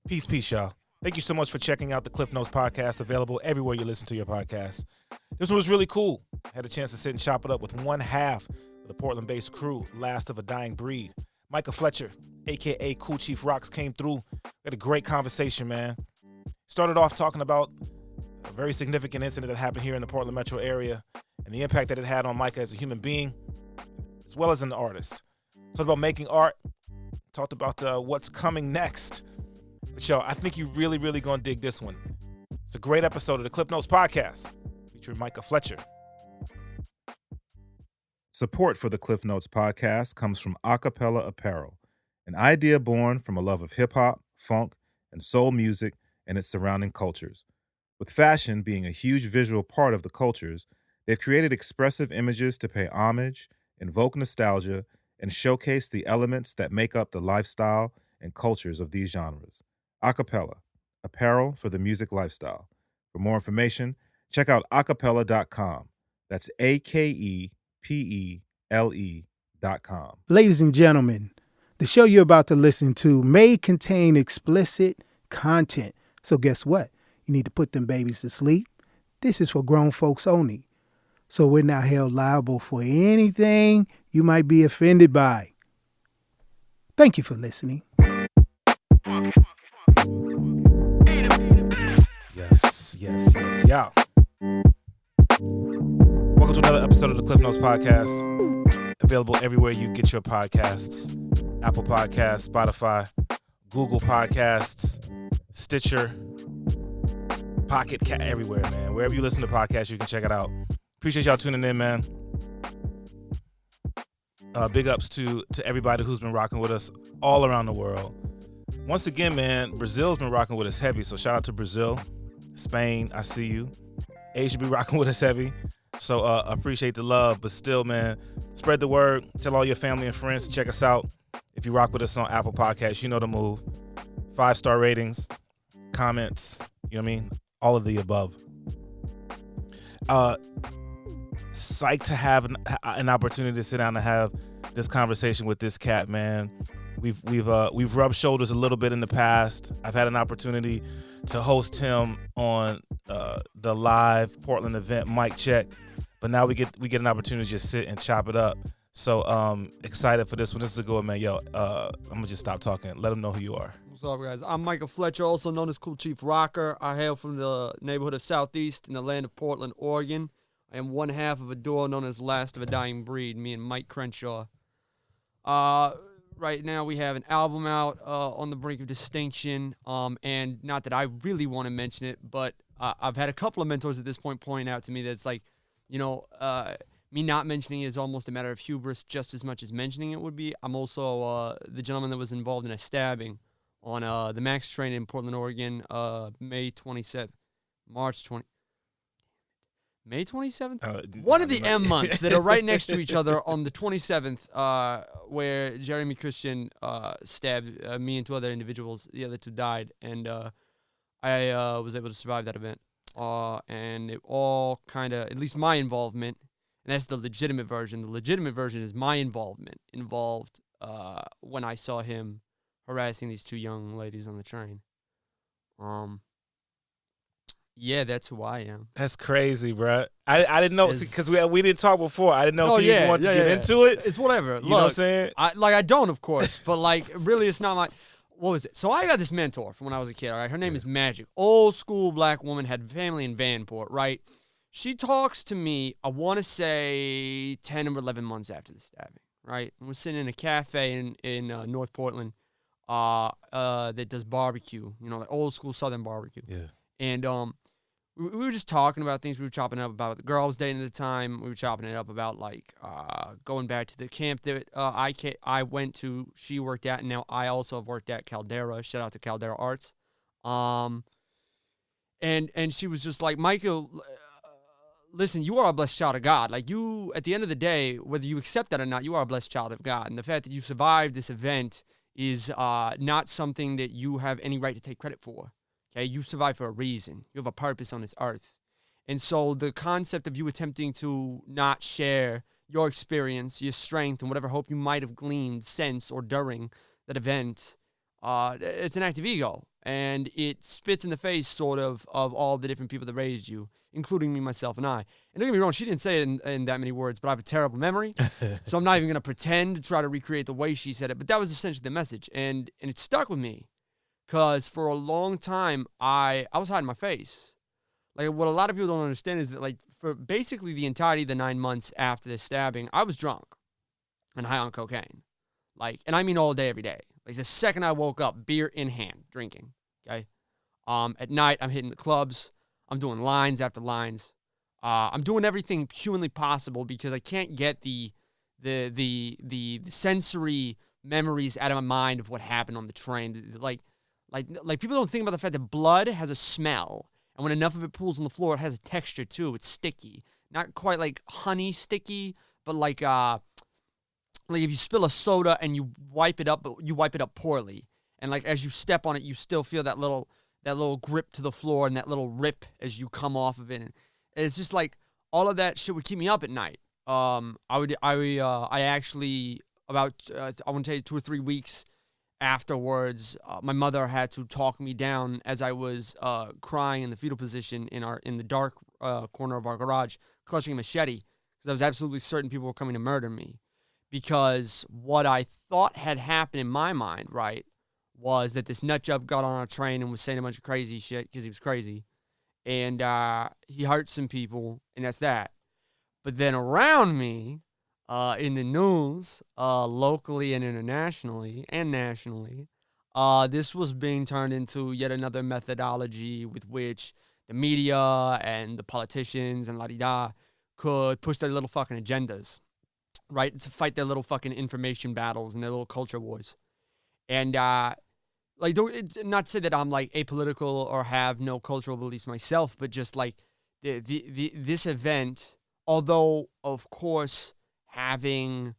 Peace, y'all. Thank you so much for checking out the Klyph Notes podcast, available everywhere you listen to your podcast. This one was really cool. Had a chance to sit and chop it up with one half of the Portland-based crew, Last of a Dying Breed. Micah Fletcher, a.k.a. Kool Chief Rocks, came through. We had a great conversation, man. Started off talking about a very significant incident that happened here in the Portland metro area and the impact that it had on Micah as a human being, as well as an artist. Talked about making art. Talked about what's coming next. But yo, I think you're really going to dig this one. It's a great episode of the Klyph Notes podcast featuring Micah Fletcher. Support for the Klyph Notes podcast comes from Acapella Apparel, an idea born from a love of hip-hop, funk, and soul music and its surrounding cultures. With fashion being a huge visual part of the cultures, they've created expressive images to pay homage, invoke nostalgia, and showcase the elements that make up the lifestyle and cultures of these genres. Acapella, apparel for the music lifestyle. For more information, check out acapella.com. That's AKEPELE.com. Ladies and gentlemen, the show you're about to listen to may contain explicit content. So guess what? You need to put them babies to sleep. This is for grown folks only. So we're not held liable for anything you might be offended by. Thank you for listening. Yes, y'all. Welcome to another episode of the Klyph Notes podcast. Available everywhere you get your podcasts. Apple Podcasts, Spotify, Google Podcasts, Stitcher, Pocket Cat, everywhere, man. Wherever you listen to podcasts, you can check it out. Appreciate y'all tuning in, man. Big ups to everybody who's been rocking with us all around the world. Once again, man, Brazil's been rocking with us heavy, so shout out to Brazil. Spain, I see you. Asia be rocking with us heavy, so appreciate the love. But still, man, spread the word. Tell all your family and friends to check us out. If you rock with us on Apple Podcasts, you know the move. 5-star ratings, comments, you know what I mean? All of the above. Psyched to have an opportunity to sit down and have this conversation with this cat, man. We've rubbed shoulders a little bit in the past. I've had an opportunity to host him on the live Portland event Mic Check, but now we get an opportunity to just sit and chop it up. So excited for this one. This is a good one, man. Yo, I'm gonna just stop talking. Let them know who you are. What's up, guys? I'm Micah Fletcher, also known as Kool Chief Rocker. I hail from the neighborhood of Southeast in the land of Portland, Oregon. I am one half of a duo known as Last of a Dying Breed, me and Mic Crenshaw. Right now we have an album out on the brink of distinction, and not that I really want to mention it, but I've had a couple of mentors at this point point out to me that it's like, me not mentioning it is almost a matter of hubris just as much as mentioning it would be. I'm also the gentleman that was involved in a stabbing on the Max train in Portland, Oregon, May 27th. One of the M months that are right next to each other on the 27th, where Jeremy Christian stabbed me and two other individuals. The other two died, and I was able to survive that event. And it all kind of, at least my involvement, and that's the legitimate version. The legitimate version is my involvement involved when I saw him harassing these two young ladies on the train. Yeah, that's who I am. That's crazy, bro. I didn't know, because we didn't talk before. I didn't know if you wanted to get into it. It's whatever. You know what I'm saying? I don't, of course, but really it's not like, what was it? So I got this mentor from when I was a kid, all right? Her name is Magic. Old school black woman, had family in Vanport, right? She talks to me, I want to say 10 or 11 months after the stabbing, right? And we're sitting in a cafe in North Portland that does barbecue, like old school Southern barbecue. Yeah. And we were just talking about things. We were chopping up about the girl I was dating at the time. We were chopping it up about going back to the camp that I went to. She worked at, and now I also have worked at Caldera. Shout out to Caldera Arts. And she was just like, Michael, listen, you are a blessed child of God. Like, you, at the end of the day, whether you accept that or not, you are a blessed child of God. And the fact that you survived this event is not something that you have any right to take credit for. Okay, you survive for a reason. You have a purpose on this earth. And so the concept of you attempting to not share your experience, your strength, and whatever hope you might have gleaned since or during that event, it's an act of ego. and it spits in the face sort of all the different people that raised you, including me, myself, and I. And don't get me wrong, she didn't say it in that many words, but I have a terrible memory, so I'm not even going to pretend to try to recreate the way she said it, but that was essentially the message, and it stuck with me, because for a long time, I was hiding my face. Like, what a lot of people don't understand is that, like, for basically the entirety of the 9 months after the stabbing, I was drunk and high on cocaine. Like, and I mean all day, every day. Like, the second I woke up, beer in hand, drinking, okay? At night, I'm hitting the clubs. I'm doing lines after lines. I'm doing everything humanly possible because I can't get the sensory memories out of my mind of what happened on the train. Like people don't think about the fact that blood has a smell, and when enough of it pools on the floor, it has a texture too. It's sticky, not quite like honey sticky, but like if you spill a soda and you wipe it up, but you wipe it up poorly, and like as you step on it, you still feel that little grip to the floor and that little rip as you come off of it. And it's just like all of that shit would keep me up at night. I actually about I want to tell you 2 or 3 weeks afterwards, my mother had to talk me down as I was crying in the fetal position in the dark corner of our garage, clutching a machete, because I was absolutely certain people were coming to murder me. Because what I thought had happened in my mind, right, was that this nutjob got on a train and was saying a bunch of crazy shit because he was crazy. And he hurt some people, and that's that. But then around me, in the news, locally and internationally and nationally, this was being turned into yet another methodology with which the media and the politicians and la-di-da could push their little fucking agendas, right, to fight their little fucking information battles and their little culture wars. And, not to say that I'm, like, apolitical or have no cultural beliefs myself, but just, like, this event, although, of course, having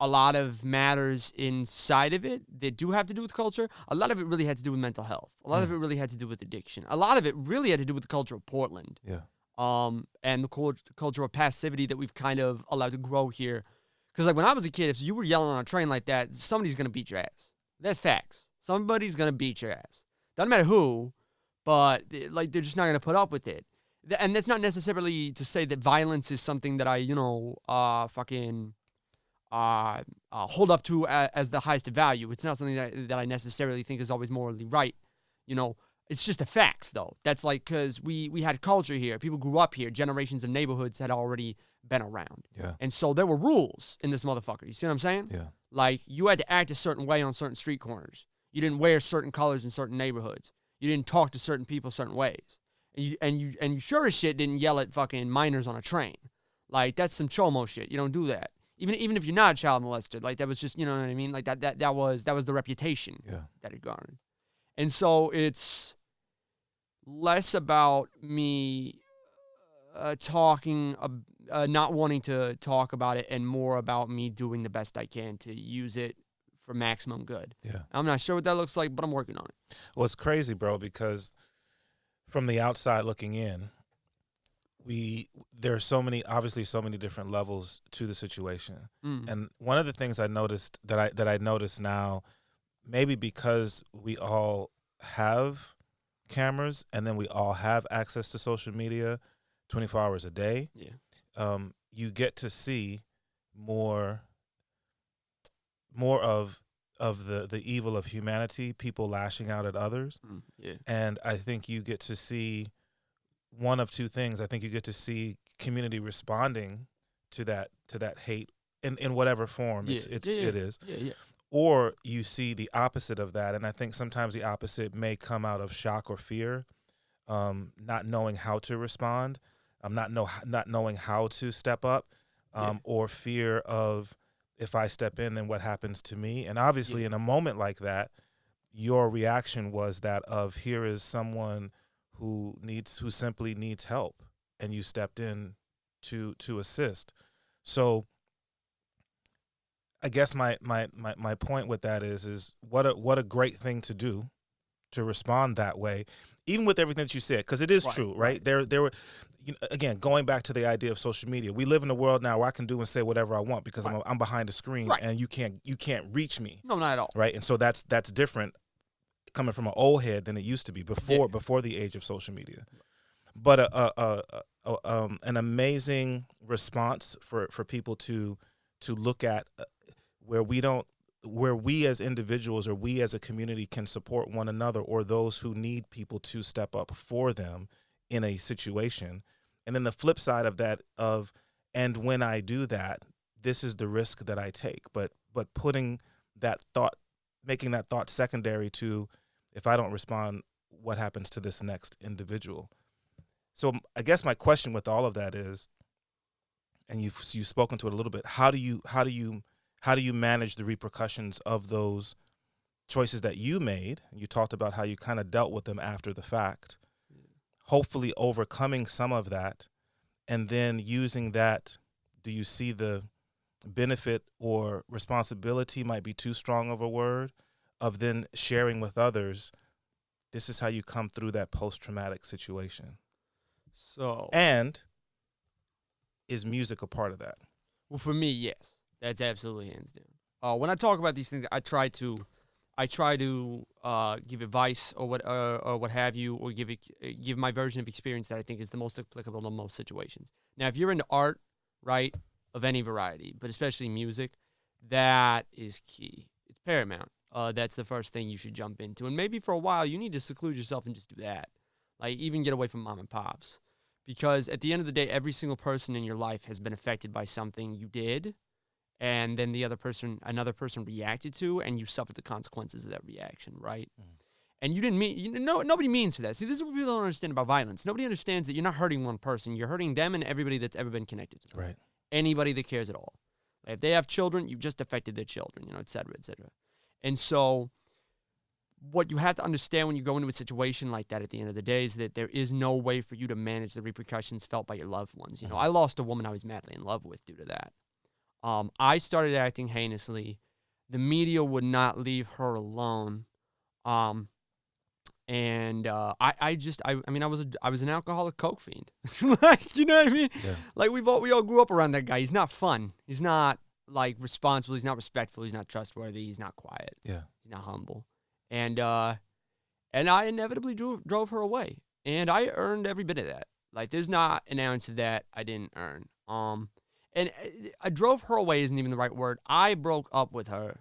a lot of matters inside of it that do have to do with culture, a lot of it really had to do with mental health. A lot of it really had to do with addiction. A lot of it really had to do with the culture of Portland. Yeah. And the culture of passivity that we've kind of allowed to grow here. Because, like, when I was a kid, if you were yelling on a train like that, somebody's going to beat your ass. That's facts. Somebody's going to beat your ass. Doesn't matter who, but, like, they're just not going to put up with it. And that's not necessarily to say that violence is something that I, hold up to as the highest value. It's not something that I necessarily think is always morally right. You know, it's just the facts, though. That's like, because we had culture here. People grew up here. Generations of neighborhoods had already been around. Yeah. And so there were rules in this motherfucker. You see what I'm saying? Yeah. Like, you had to act a certain way on certain street corners. You didn't wear certain colors in certain neighborhoods. You didn't talk to certain people certain ways. And you sure as shit didn't yell at fucking minors on a train. Like, that's some chomo shit. You don't do that. Even if you're not a child molested, like, that was just, you know what I mean? Like, that was the reputation that it garnered. And so it's less about me not wanting to talk about it, and more about me doing the best I can to use it for maximum good. Yeah. I'm not sure what that looks like, but I'm working on it. Well, it's crazy, bro, because from the outside looking in, there are so many different levels to the situation. And one of the things I noticed that I notice now, maybe because we all have cameras and then we all have access to social media 24 hours a day. Yeah. You get to see more of the evil of humanity, people lashing out at others. Yeah. And I think you get to see one of two things. I think you get to see community responding to that hate in whatever form it is. Yeah. Or you see the opposite of that, and I think sometimes the opposite may come out of shock or fear, not knowing how to respond, not knowing how to step up, or fear of, if I step in, then what happens to me? And obviously, in a moment like that, your reaction was that of, here is someone who simply needs help, and you stepped in to assist. So I guess my point with that is what a great thing to do, to respond that way, even with everything that you said, because it is true, right? There were, again, going back to the idea of social media, we live in a world now where I can do and say whatever I want because I'm behind a screen, and you can't reach me. No, not at all. Right, and so that's different coming from an old head than it used to be before the age of social media. But an amazing response for people to look at where we as individuals or we as a community can support one another or those who need people to step up for them in a situation. And then the flip side of that and when I do that, this is the risk that I take. But putting that thought, making that thought secondary to, if I don't respond, what happens to this next individual? So I guess my question with all of that is, and you've spoken to it a little bit, how do you manage the repercussions of those choices that you made? You talked about how you kind of dealt with them after the fact, hopefully overcoming some of that, and then using that. Do you see the benefit or responsibility, might be too strong of a word, of then sharing with others, this is how you come through that post-traumatic situation? So, and is music a part of that? Well, for me, yes, that's absolutely hands down. When I talk about these things, I try to give advice or what have you, or give my version of experience that I think is the most applicable to most situations. Now, if you're into art, right, of any variety, but especially music, that is key. It's paramount. That's the first thing you should jump into. And maybe for a while, you need to seclude yourself and just do that. Like, even get away from mom and pops. Because at the end of the day, every single person in your life has been affected by something you did, and then another person reacted to, and you suffered the consequences of that reaction, right? And you didn't mean, nobody means for that. See, this is what people don't understand about violence. Nobody understands that you're not hurting one person. You're hurting them and everybody that's ever been connected to them. Right. Anybody that cares at all. Like, if they have children, you've just affected their children, et cetera, et cetera. And so what you have to understand when you go into a situation like that at the end of the day is that there is no way for you to manage the repercussions felt by your loved ones. I lost a woman I was madly in love with due to that. I started acting heinously. The media would not leave her alone. I was an alcoholic coke fiend. Like, you know what I mean? Yeah. Like, we all grew up around that guy. He's not fun. He's not, like, responsible. He's not respectful. He's not trustworthy. He's not quiet. Yeah. He's not humble. And I inevitably drove her away. And I earned every bit of that. Like, there's not an ounce of that I didn't earn. And I drove her away isn't even the right word. I broke up with her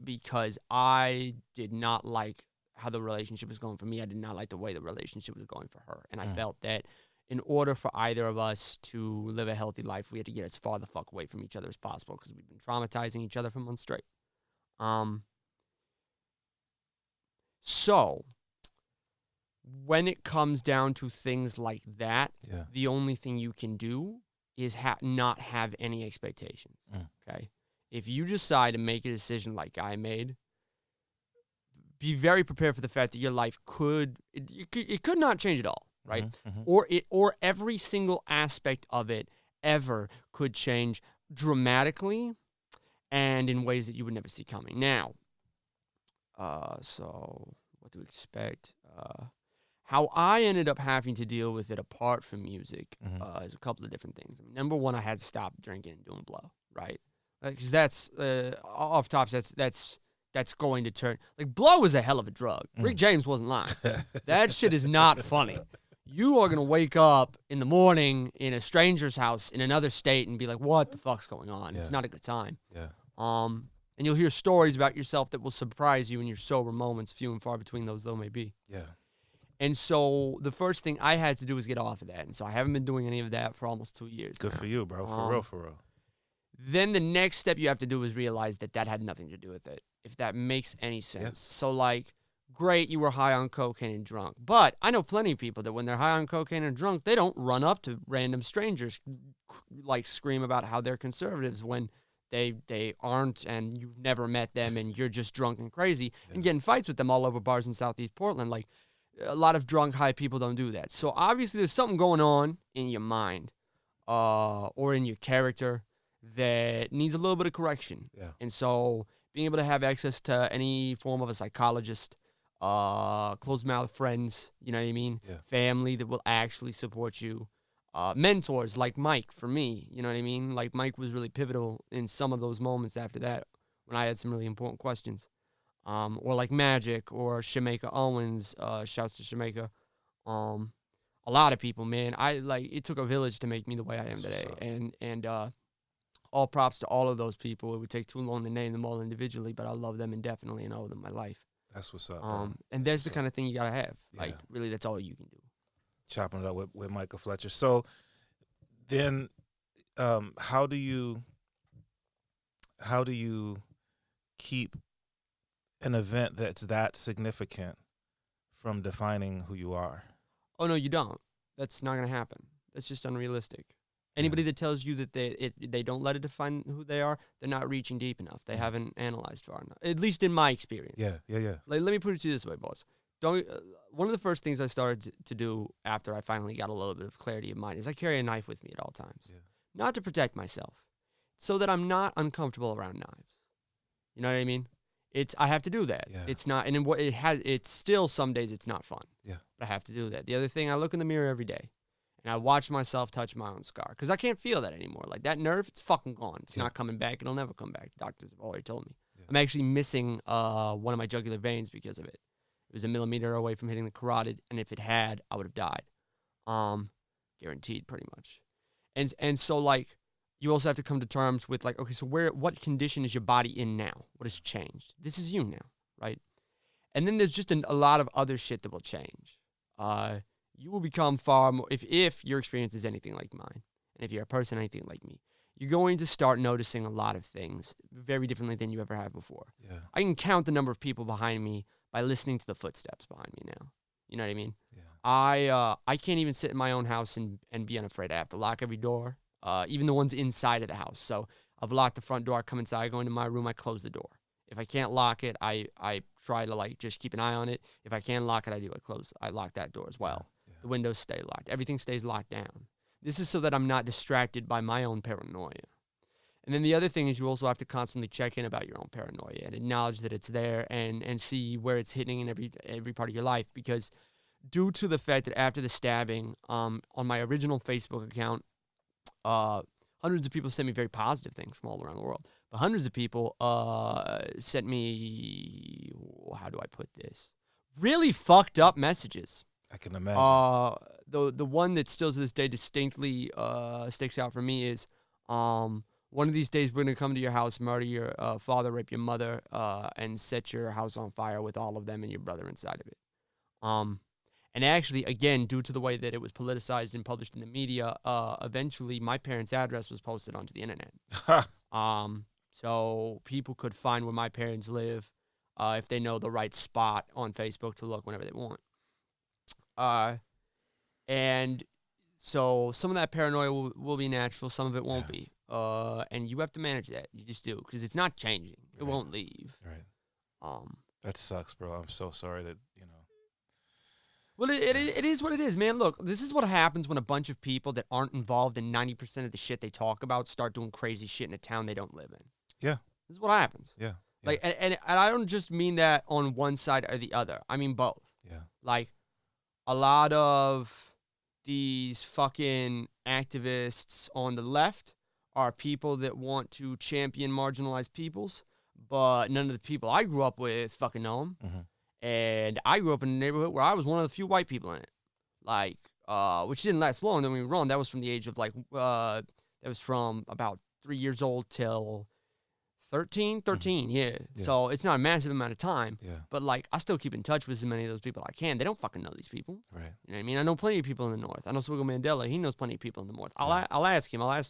because I did not like how the relationship was going for me. I did not like the way the relationship was going for her. And I felt that in order for either of us to live a healthy life, we had to get as far the fuck away from each other as possible because we've been traumatizing each other for months straight. So when it comes down to things like that, the only thing you can do is not have any expectations, okay? If you decide to make a decision like I made, be very prepared for the fact that your life could not change at all, right? Or every single aspect of it ever could change dramatically and in ways that you would never see coming. Now, so what to expect? How I ended up having to deal with it apart from music is a couple of different things. I mean, number one, I had to stop drinking and doing blow, right? Because that's off tops. That's going to turn, like, blow is a hell of a drug. Rick James wasn't lying. That shit is not funny. You are gonna wake up in the morning in a stranger's house in another state and be like, "What the fuck's going on?" It's not a good time. And you'll hear stories about yourself that will surprise you in your sober moments, few and far between those though may be. And so the first thing I had to do was get off of that. And so I haven't been doing any of that for almost 2 years. Good now. for you, bro. For real. Then the next step you have to do is realize that had nothing to do with it, if that makes any sense. So, like, great, you were high on cocaine and drunk. But I know plenty of people that when they're high on cocaine and drunk, they don't run up to random strangers, like, scream about how they're conservatives when they aren't, and you've never met them, and you're just drunk and crazy, and getting fights with them all over bars in Southeast Portland. Like, a lot of drunk, high people don't do that. So obviously there's something going on in your mind or in your character that needs a little bit of correction. And so being able to have access to any form of a psychologist, closed-mouth friends, you know what I mean? Family that will actually support you. Mentors like Mike for me, you know what I mean? Like, Mike was really pivotal in some of those moments after that when I had some really important questions. or like Magic or Shamika Owens. Shouts to Shamika. A lot of people, man. It took a village to make me the way I am today, and all props to all of those people. It would take too long to name them all individually, but I love them indefinitely and owe them my life. That's what's up. Bro. And that's the kind of thing you gotta have. Like, really, that's all you can do. Chopping it up with Micah Fletcher. So then, how do you keep an event that's that significant from defining who you are? Oh no, you don't. That's not gonna happen. That's just unrealistic. Anybody that tells you that they don't let it define who they are, they're not reaching deep enough. They haven't analyzed far enough. At least in my experience. Yeah. Like, let me put it to you this way, boss. One of the first things I started to do after I finally got a little bit of clarity of mind is I carry a knife with me at all times. Yeah. Not to protect myself, so that I'm not uncomfortable around knives. You know what I mean? I have to do that. Yeah. It's not, and it's still some days it's not fun. Yeah. But I have to do that. The other thing, I look in the mirror every day. And I watch myself touch my own scar. Because I can't feel that anymore. Like, that nerve, it's fucking gone. It's not coming back. It'll never come back. Doctors have already told me. Yeah. I'm actually missing one of my jugular veins because of it. It was a millimeter away from hitting the carotid. And if it had, I would have died. Guaranteed, pretty much. And so, like, you also have to come to terms with, like, okay, so what condition is your body in now? What has changed? This is you now, right? And then there's just a lot of other shit that will change. You will become far more, if your experience is anything like mine, and if you're a person anything like me, you're going to start noticing a lot of things very differently than you ever have before. Yeah. I can count the number of people behind me by listening to the footsteps behind me now. You know what I mean? Yeah. I can't even sit in my own house and be unafraid. I have to lock every door, even the ones inside of the house. So I've locked the front door. I come inside, I go into my room, I close the door. If I can't lock it, I try to, like, just keep an eye on it. If I can lock it, I lock that door as well. Yeah. The windows stay locked. Everything stays locked down. This is so that I'm not distracted by my own paranoia. And then the other thing is you also have to constantly check in about your own paranoia and acknowledge that it's there and see where it's hitting in every part of your life. Because due to the fact that after the stabbing, on my original Facebook account, hundreds of people sent me very positive things from all around the world. But hundreds of people sent me, how do I put this? Really fucked up messages. I can imagine. The one that still to this day distinctly sticks out for me is, one of these days we're going to come to your house, murder your father, rape your mother, and set your house on fire with all of them and your brother inside of it. And actually, again, due to the way that it was politicized and published in the media, eventually my parents' address was posted onto the internet. So people could find where my parents live if they know the right spot on Facebook to look whenever they want. And so some of that paranoia will be natural, some of it won't be. And you have to manage that. You just do, because it's not changing. It won't leave. Right. That sucks, bro. I'm so sorry that, you know. Well, it is what it is, man. Look, this is what happens when a bunch of people that aren't involved in 90% of the shit they talk about start doing crazy shit in a town they don't live in. Yeah. This is what happens. Yeah. Like, and I don't just mean that on one side or the other. I mean both. Yeah. Like, a lot of these fucking activists on the left are people that want to champion marginalized peoples, but none of the people I grew up with fucking know them. Mm-hmm. And I grew up in a neighborhood where I was one of the few white people in it. Like, which didn't last long, don't get me wrong. That was from the age of, like, that was from about 3 years old till 13, yeah. So it's not a massive amount of time. Yeah. But, like, I still keep in touch with as many of those people I can. They don't fucking know these people. Right. You know what I mean? I know plenty of people in the North. I know Swiggle Mandela. He knows plenty of people in the North. I'll ask him. Like,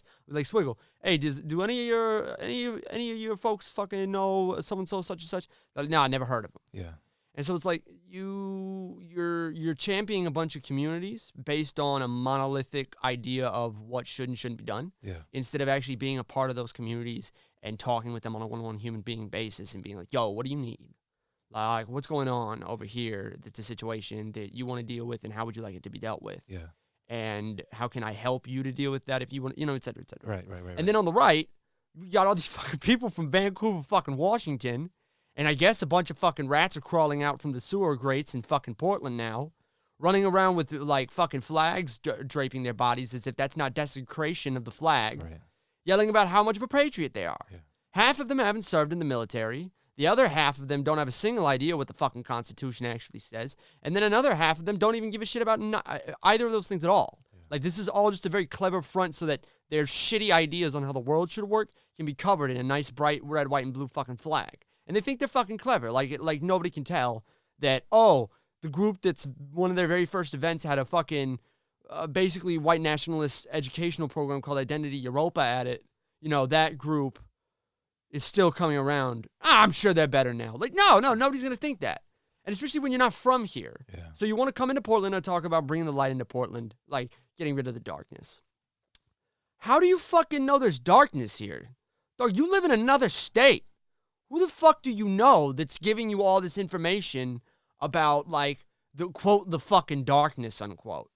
Swiggle, hey, do any of your folks fucking know so-and-so, such and such? Like, no, I never heard of them. Yeah. And so it's like you're championing a bunch of communities based on a monolithic idea of what should and shouldn't be done. Yeah. Instead of actually being a part of those communities and talking with them on a one-on-one human being basis and being like, yo, what do you need? Like, what's going on over here that's a situation that you want to deal with, and how would you like it to be dealt with? Yeah. And how can I help you to deal with that if you want, you know, et cetera, et cetera. Right. And then on the right, you got all these fucking people from Vancouver, fucking Washington, and I guess a bunch of fucking rats are crawling out from the sewer grates in fucking Portland now, running around with, like, fucking flags draping their bodies as if that's not desecration of the flag, yelling about how much of a patriot they are. Yeah. Half of them haven't served in the military. The other half of them don't have a single idea what the fucking Constitution actually says. And then another half of them don't even give a shit about either of those things at all. Yeah. Like, this is all just a very clever front so that their shitty ideas on how the world should work can be covered in a nice, bright red, white, and blue fucking flag. And they think they're fucking clever. Like nobody can tell that, oh, the group that's one of their very first events had a fucking basically white nationalist educational program called Identity Europa at it. You know, that group is still coming around. I'm sure they're better now. Like, no, nobody's going to think that. And especially when you're not from here. Yeah. So you want to come into Portland and talk about bringing the light into Portland, like getting rid of the darkness. How do you fucking know there's darkness here? Dog, you live in another state. Who the fuck do you know that's giving you all this information about, like, the, quote, the fucking darkness, unquote?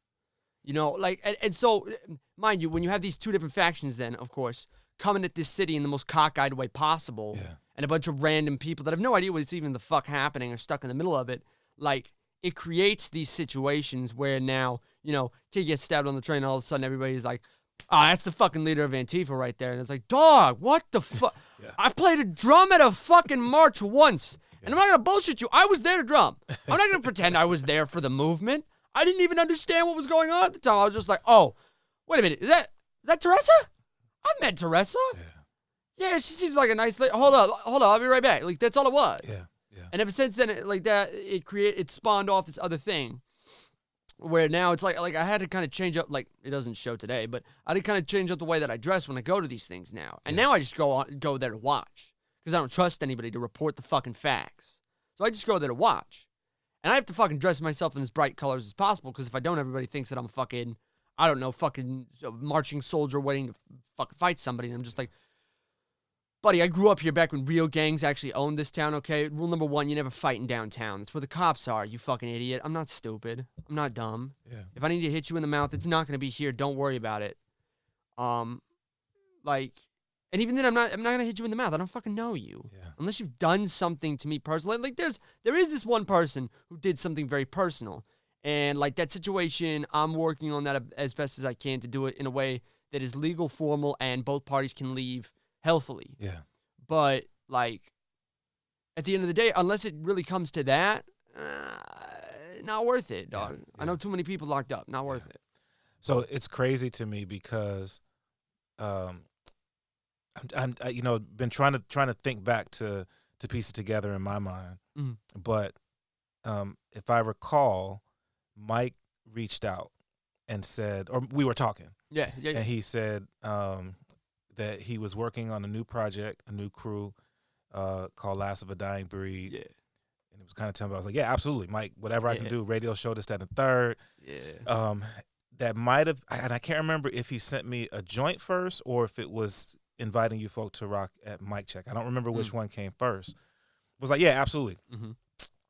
You know, like, and so, mind you, when you have these two different factions then, of course, coming at this city in the most cockeyed way possible, and a bunch of random people that have no idea what's even the fuck happening or stuck in the middle of it, like, it creates these situations where now, you know, kid gets stabbed on the train, and all of a sudden everybody's like, oh, that's the fucking leader of Antifa right there. And it's like, dog, what the fuck? I played a drum at a fucking march once, and I'm not going to bullshit you. I was there to drum. I'm not going to pretend I was there for the movement. I didn't even understand what was going on at the time. I was just like, oh, wait a minute. Is that Teresa? I met Teresa. Yeah, she seems like a nice lady. Hold on, I'll be right back. Like, that's all it was. Yeah. And ever since then, it spawned off this other thing, where now it's like I had to kind of change up. Like, it doesn't show today, but I had to kind of change up the way that I dress when I go to these things now. And now I just go there to watch, because I don't trust anybody to report the fucking facts. So I just go there to watch, and I have to fucking dress myself in as bright colors as possible, because if I don't, everybody thinks that I'm fucking, I don't know, fucking marching soldier waiting to fucking fight somebody. And I'm just like, buddy, I grew up here back when real gangs actually owned this town, okay? Rule number 1, you never fight in downtown. That's where the cops are, you fucking idiot. I'm not stupid. I'm not dumb. Yeah. If I need to hit you in the mouth, it's not going to be here. Don't worry about it. And even then, I'm not going to hit you in the mouth. I don't fucking know you. Yeah. Unless you've done something to me personally. Like, there is this one person who did something very personal. And, like, that situation, I'm working on that as best as I can to do it in a way that is legal, formal, and both parties can leave healthily. Yeah. But, like, at the end of the day, unless it really comes to that, not worth it, dog. Yeah. I know too many people locked up. Not worth it. So it's crazy to me because I'm been trying to think back to piece it together in my mind. Mm-hmm. But if I recall, Mike reached out and said, or we were talking. Yeah. And he said that he was working on a new project, a new crew called Last of a Dying Breed. Yeah. And it was kind of telling me, I was like, yeah, absolutely, Mike, whatever I can do, radio show, this, that, and the third. Yeah. That might have, and I can't remember if he sent me a joint first or if it was inviting you folk to rock at Mic Check. I don't remember which one came first. It was like, yeah, absolutely. Mm-hmm.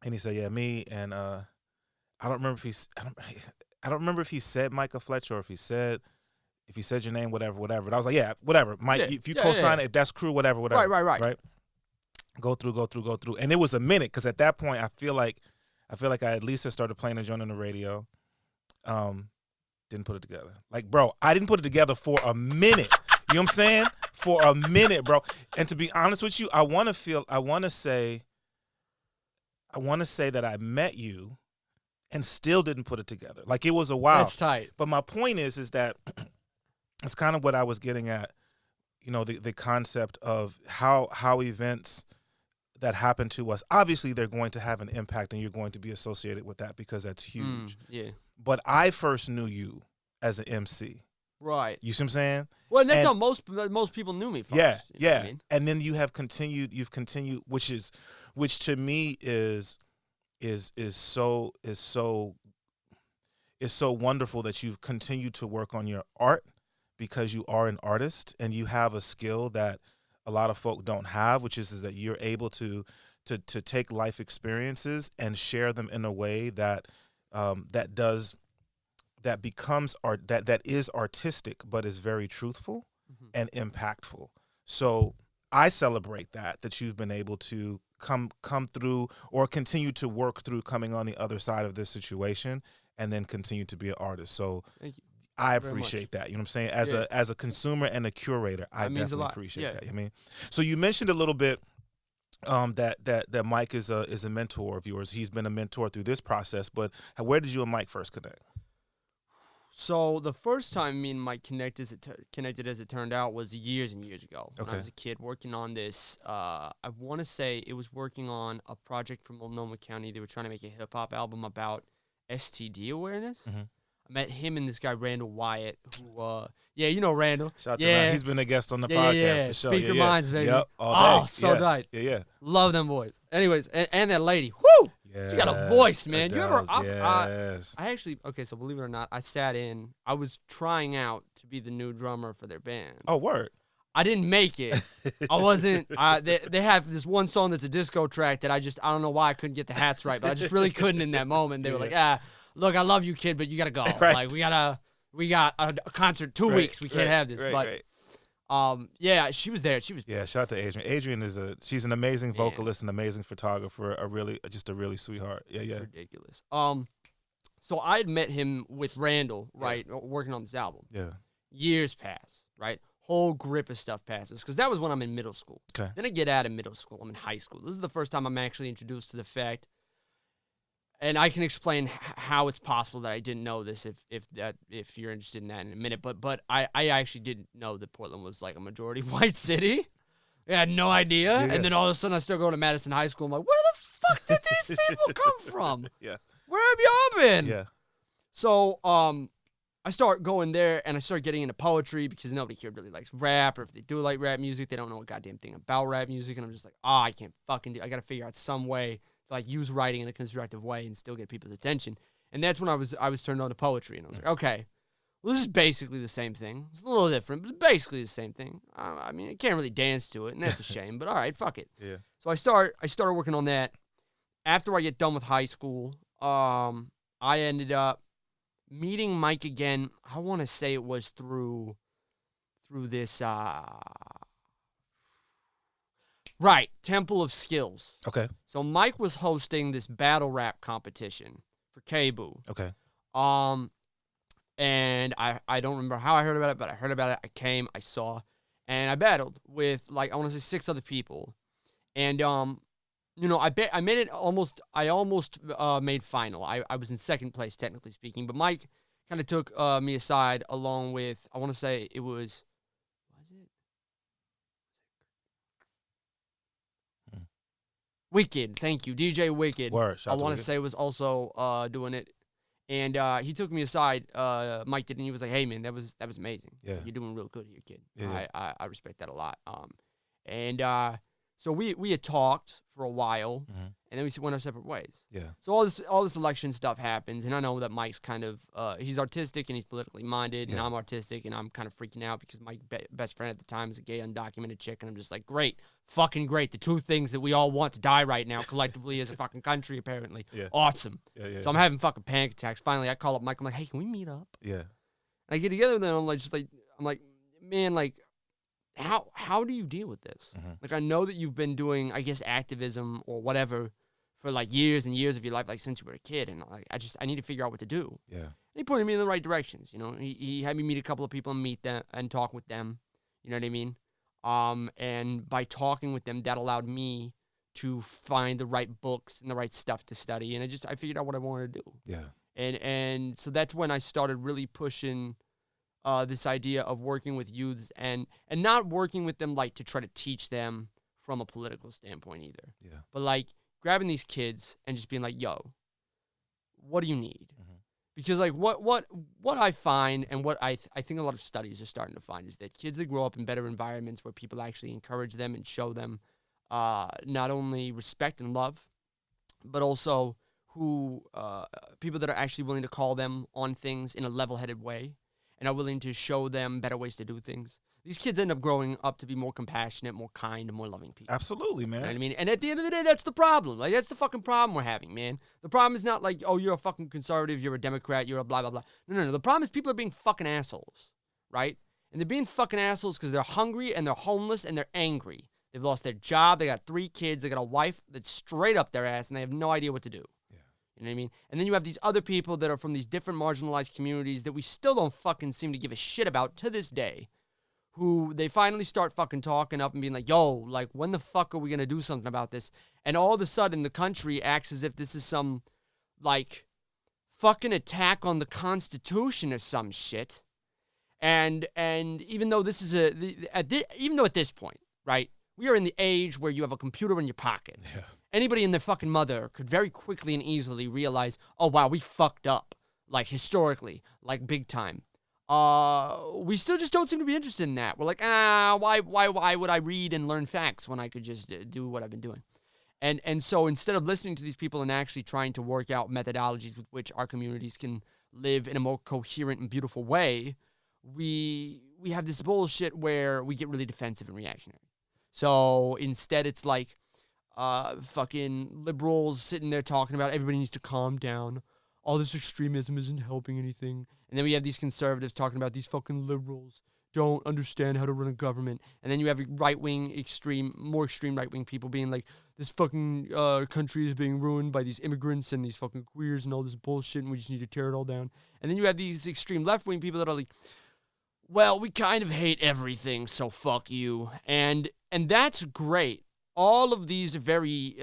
And he said, yeah, me, and I don't remember if he said Micah Fletcher or if he said your name, whatever. But I was like, yeah, whatever. Mike, if you co-sign it, if that's crew, whatever. Right. Go through. And it was a minute, because at that point I feel like I at least had started playing a joint on the radio. Didn't put it together. Like, bro, I didn't put it together for a minute. You know what I'm saying? For a minute, bro. And to be honest with you, I want to say that I met you and still didn't put it together. Like, it was a while. That's tight. But my point is that it's kind of what I was getting at, you know, the concept of how events that happen to us, obviously they're going to have an impact and you're going to be associated with that because that's huge. Yeah. But I first knew you as an MC. Right. You see what I'm saying? Well, and that's how most people knew me first. Yeah, you know what I mean? And then you've continued, which to me is so wonderful that you've continued to work on your art, because you are an artist and you have a skill that a lot of folk don't have, which is that you're able to take life experiences and share them in a way that becomes art, that is artistic but is very truthful and impactful. So I celebrate that you've been able to come through or continue to work through coming on the other side of this situation and then continue to be an artist. So thank you. I appreciate that. You know what I'm saying? As a consumer and a curator, I definitely appreciate that. I mean, so you mentioned a little bit that Mike is a mentor of yours. He's been a mentor through this process. But where did you and Mike first connect? So the first time me and Mike connected, as it turned out, was years and years ago. When I Okay. was a kid working on this. I want to say it was working on a project for Multnomah County. They were trying to make a hip hop album about STD awareness. Mhm. I met him and this guy Randall Wyatt, who yeah, you know Randall. Shout out to Yeah. Ryan. He's been a guest on the Yeah, podcast for sure. Speak your minds, baby. Yep, all day. Oh, so yeah. tight. Yeah. Love them boys. Anyways, and that lady. Whoo! She got a voice, man. You ever? Yes. I actually, okay, so believe it or not, I sat in. I was trying out to be the new drummer for their band. Oh, word. I didn't make it. I wasn't. They have this one song that's a disco track that I don't know why I couldn't get the hats right, but I just really couldn't in that moment. They were like, look, I love you, kid, but you got to go. Right. Like, we got a concert 2 weeks. We can't have this. But yeah, she was there. She was. Yeah, shout out to Adrian. Adrian she's an amazing vocalist, an amazing photographer, just a really sweetheart. Yeah, yeah. Ridiculous. So I had met him with Randall, right, working on this album. Yeah. Years pass, right? Whole grip of stuff passes, because that was when I'm in middle school. Okay. Then I get out of middle school. I'm in high school. This is the first time I'm actually introduced to the fact, and I can explain how it's possible that I didn't know this if you're interested in that in a minute. But I actually didn't know that Portland was like a majority white city. I had no idea. Yeah. And then all of a sudden I start going to Madison High School. I'm like, where the fuck did these people come from? Yeah. Where have y'all been? Yeah. So I start going there, and I start getting into poetry because nobody here really likes rap, or if they do like rap music, they don't know a goddamn thing about rap music. And I'm just like, I can't fucking I got to figure out some way to like use writing in a constructive way and still get people's attention. And that's when I was turned on to poetry, and I was like, okay, well, this is basically the same thing. It's a little different, but it's basically the same thing. I mean, I can't really dance to it, and that's a shame. But all right, fuck it. Yeah. So I started working on that. After I get done with high school, I ended up meeting Mike again. I want to say it was through this right, Temple of Skills. Okay. So Mike was hosting this battle rap competition for KBOO. Okay. And I don't remember how I heard about it, but I heard about it. I came, I saw, and I battled with like I want to say 6 other people. And you know, I made it almost. I almost made final. I was in second place, technically speaking. But Mike kind of took me aside, along with I want to say it was it Wicked. Thank you, DJ Wicked. Word. I want to say was also doing it, and he took me aside. Mike did, and he was like, "Hey man, that was amazing. Yeah. You're doing real good here, kid. Yeah. I respect that a lot." So we had talked for a while, and then we went our separate ways. Yeah. So all this election stuff happens, and I know that Mike's kind of he's artistic and he's politically minded, and I'm artistic, and I'm kind of freaking out because my best friend at the time is a gay undocumented chick, and I'm just like, great, fucking great, the 2 things that we all want to die right now collectively as a fucking country, apparently. Yeah. Awesome. Yeah. So I'm having fucking panic attacks. Finally, I call up Mike. I'm like, hey, can we meet up? Yeah. And I get together with him. I'm like, man, like, how do you deal with this? Like, I know that you've been doing, I guess, activism or whatever for like years and years of your life, like since you were a kid, and like I need to figure out what to do. Yeah. And he pointed me in the right directions. You know, he had me meet a couple of people and meet them and talk with them. You know what I mean? And by talking with them, that allowed me to find the right books and the right stuff to study, and I figured out what I wanted to do. Yeah. And so that's when I started really pushing this idea of working with youths and not working with them like to try to teach them from a political standpoint either. Yeah. But like grabbing these kids and just being like, yo, what do you need? Because like what I find and what I think a lot of studies are starting to find is that kids that grow up in better environments where people actually encourage them and show them not only respect and love, but also people that are actually willing to call them on things in a level-headed way and are willing to show them better ways to do things. These kids end up growing up to be more compassionate, more kind, and more loving people. Absolutely, man. You know what I mean? And at the end of the day, that's the problem. Like, that's the fucking problem we're having, man. The problem is not like, oh, you're a fucking conservative, you're a Democrat, you're a blah, blah, blah. No. The problem is people are being fucking assholes, right? And they're being fucking assholes because they're hungry and they're homeless and they're angry. They've lost their job, they got 3 kids, they got a wife that's straight up their ass, and they have no idea what to do. You know what I mean? And then you have these other people that are from these different marginalized communities that we still don't fucking seem to give a shit about to this day, who they finally start fucking talking up and being like, yo, like, when the fuck are we going to do something about this? And all of a sudden, the country acts as if this is some, like, fucking attack on the Constitution or some shit. And even though this is even though at this point, right, we are in the age where you have a computer in your pocket. Yeah. Anybody and their fucking mother could very quickly and easily realize, oh, wow, we fucked up, like, historically, like, big time. We still just don't seem to be interested in that. We're like, why would I read and learn facts when I could just do what I've been doing? And so instead of listening to these people and actually trying to work out methodologies with which our communities can live in a more coherent and beautiful way, we have this bullshit where we get really defensive and reactionary. So instead it's like fucking liberals sitting there talking about everybody needs to calm down. All this extremism isn't helping anything. And then we have these conservatives talking about these fucking liberals don't understand how to run a government. And then you have more extreme right-wing people being like, this fucking country is being ruined by these immigrants and these fucking queers and all this bullshit, and we just need to tear it all down. And then you have these extreme left-wing people that are like, well, we kind of hate everything, so fuck you. And that's great. All of these are very,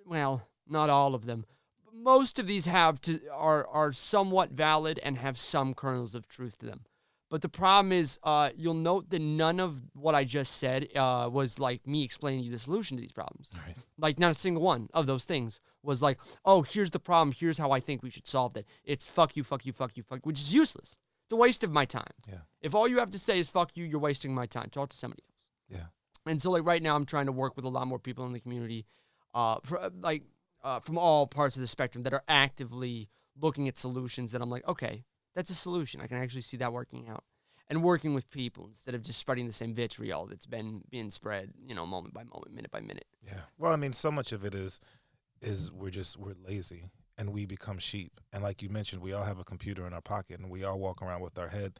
well, not all of them. Most of these are somewhat valid and have some kernels of truth to them. But the problem is, you'll note that none of what I just said was like me explaining you the solution to these problems. Right. Like, not a single one of those things was like, oh, here's the problem. Here's how I think we should solve it. It's fuck you, fuck you, fuck you, fuck, which is useless. It's a waste of my time. Yeah. If all you have to say is fuck you, you're wasting my time. Talk to somebody else. Yeah. And so, like, right now, I'm trying to work with a lot more people in the community, from all parts of the spectrum that are actively looking at solutions that I'm like, okay, that's a solution. I can actually see that working out. And working with people instead of just spreading the same vitriol that's been being spread, moment by moment, minute by minute. Yeah. Well, I mean, so much of it is we're lazy and we become sheep. And like you mentioned, we all have a computer in our pocket and we all walk around with our head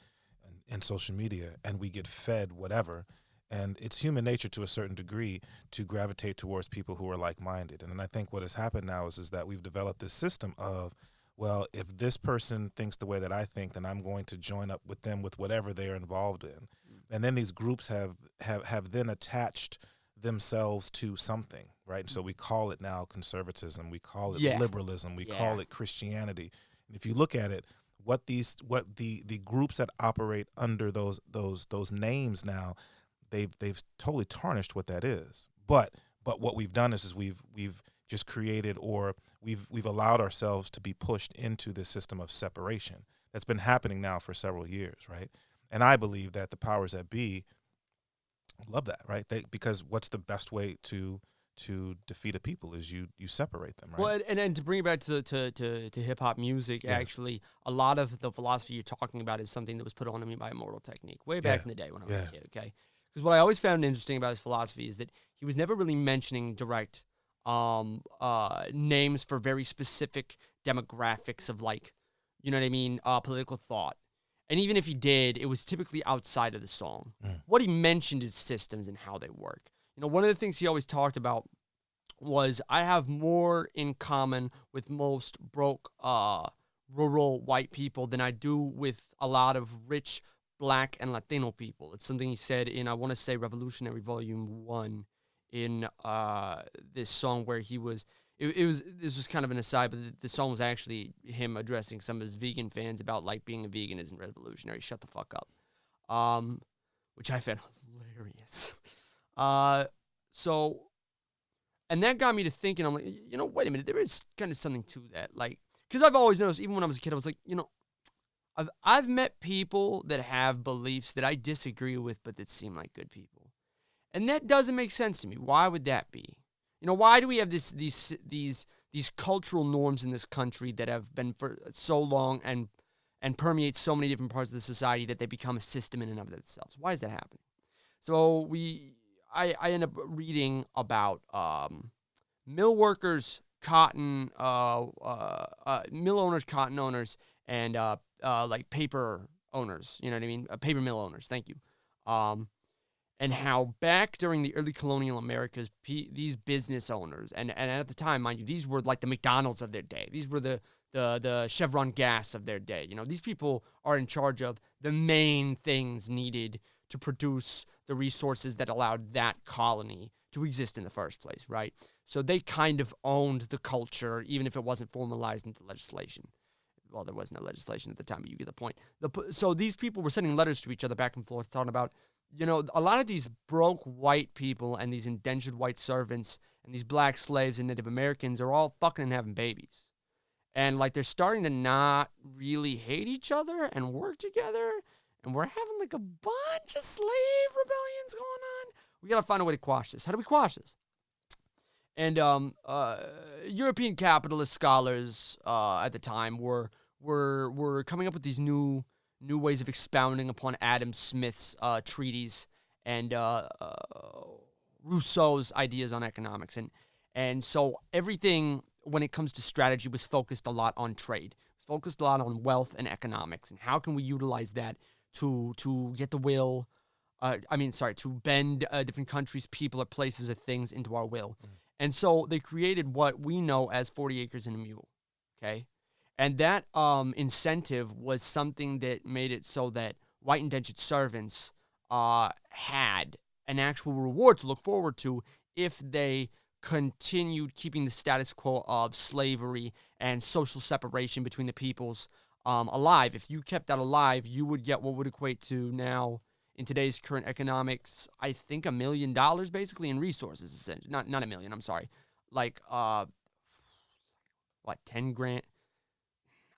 in social media and we get fed whatever. And it's human nature to a certain degree to gravitate towards people who are like-minded. And I think what has happened now is that we've developed this system of, well, if this person thinks the way that I think, then I'm going to join up with them with whatever they are involved in. And then these groups have then attached themselves to something, right? And so we call it now conservatism, we call it liberalism, we call it Christianity. And if you look at it, what the groups that operate under those names now, they've totally tarnished what that is. But what we've done is we've just created, or we've allowed ourselves to be pushed into this system of separation that's been happening now for several years, right? And I believe that the powers that be love that, right? Because what's the best way to defeat a people is you separate them, right? Well, and to bring it back to hip hop music, actually, a lot of the philosophy you're talking about is something that was put on me by Immortal Technique way back in the day when I was a kid. Okay, because what I always found interesting about his philosophy is that he was never really mentioning direct names for very specific demographics of, like, you know what I mean, political thought. And even if he did, it was typically outside of the song. What he mentioned is systems and how they work. One of the things he always talked about was, I have more in common with most broke, rural white people than I do with a lot of rich Black and Latino people. It's something he said in, I want to say, Revolutionary Volume 1 in this song where he was, this was kind of an aside, but the song was actually him addressing some of his vegan fans about, like, being a vegan isn't revolutionary. Shut the fuck up. Which I found hilarious. And that got me to thinking, I'm like, wait a minute, there is kind of something to that. Like, because I've always noticed, even when I was a kid, I was like, I've met people that have beliefs that I disagree with, but that seem like good people. And that doesn't make sense to me. Why would that be? Why do we have these cultural norms in this country that have been for so long and permeate so many different parts of the society that they become a system in and of themselves? Why is that happening? So I end up reading about mill workers, cotton, mill owners, cotton owners, and like paper owners, you know what I mean? Paper mill owners, thank you. And how back during the early colonial Americas, these business owners, and at the time, mind you, these were like the McDonald's of their day. These were the Chevron gas of their day. These people are in charge of the main things needed to produce the resources that allowed that colony to exist in the first place, right? So they kind of owned the culture, even if it wasn't formalized into legislation. Well, there was no legislation at the time, but you get the point. So these people were sending letters to each other back and forth, talking about, a lot of these broke white people and these indentured white servants and these black slaves and Native Americans are all fucking and having babies. And, like, they're starting to not really hate each other and work together. And we're having, like, a bunch of slave rebellions going on. We got to find a way to quash this. How do we quash this? And European capitalist scholars at the time were coming up with these new ways of expounding upon Adam Smith's treatise and Rousseau's ideas on economics. And so everything, when it comes to strategy, was focused a lot on trade. It was focused a lot on wealth and economics. And how can we utilize that to get the will, to bend different countries, people, or places, or things into our will. And so they created what we know as 40 acres and a mule, okay? And that incentive was something that made it so that white indentured servants had an actual reward to look forward to if they continued keeping the status quo of slavery and social separation between the peoples alive. If you kept that alive, you would get what would equate to now, in today's current economics, I think $1 million basically in resources, essentially. Not $1 million, I'm sorry. Like, 10 grand?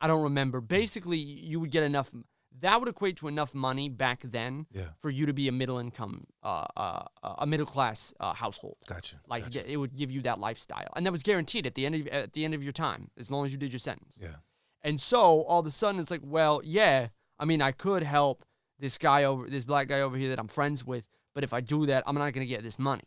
I don't remember. Basically, you would get enough. That would equate to enough money back then for you to be a middle income, a middle class household. Gotcha. It would give you that lifestyle, and that was guaranteed at the end of your time, as long as you did your sentence. Yeah. And so all of a sudden, it's like, well, yeah. I mean, I could help this black guy over here that I'm friends with, but if I do that, I'm not going to get this money.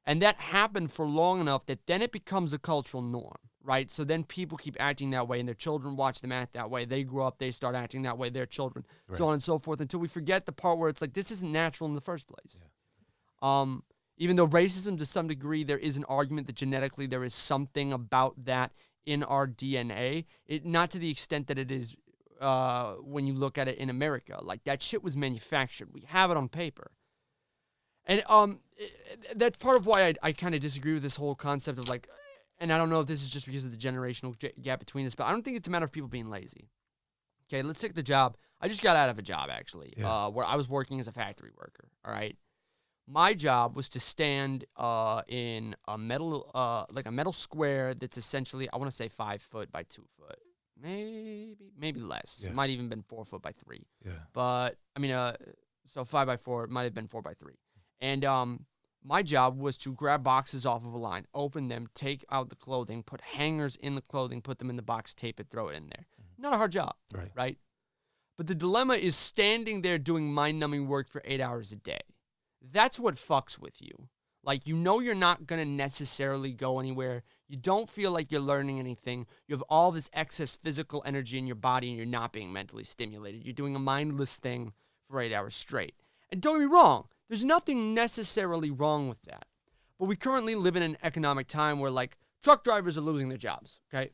And that happened for long enough that then it becomes a cultural norm, right? So then people keep acting that way, and their children watch them act that way. They grow up, they start acting that way, their children, so on and so forth, until we forget the part where it's like, this isn't natural in the first place. Yeah. Even though racism, to some degree, there is an argument that genetically there is something about that in our DNA. Not to the extent that it is when you look at it in America. Like, that shit was manufactured. We have it on paper. And that's part of why I kind of disagree with this whole concept of, like, and I don't know if this is just because of the generational gap between us, but I don't think it's a matter of people being lazy. Okay, let's take the job. I just got out of a job, actually, where I was working as a factory worker, all right? My job was to stand in a metal square that's essentially, I want to say 5 foot by 2 foot. Maybe less. Yeah. It might have even been 4 foot by 3. Yeah. But, I mean, so 5 by 4, it might have been 4 by 3. And my job was to grab boxes off of a line, open them, take out the clothing, put hangers in the clothing, put them in the box, tape it, throw it in there. Not a hard job, right? But the dilemma is standing there doing mind-numbing work for 8 hours a day. That's what fucks with you. Like, you're not going to necessarily go anywhere. You don't feel like you're learning anything. You have all this excess physical energy in your body, and you're not being mentally stimulated. You're doing a mindless thing for 8 hours straight. And don't get me wrong, there's nothing necessarily wrong with that. But we currently live in an economic time where, like, truck drivers are losing their jobs, okay?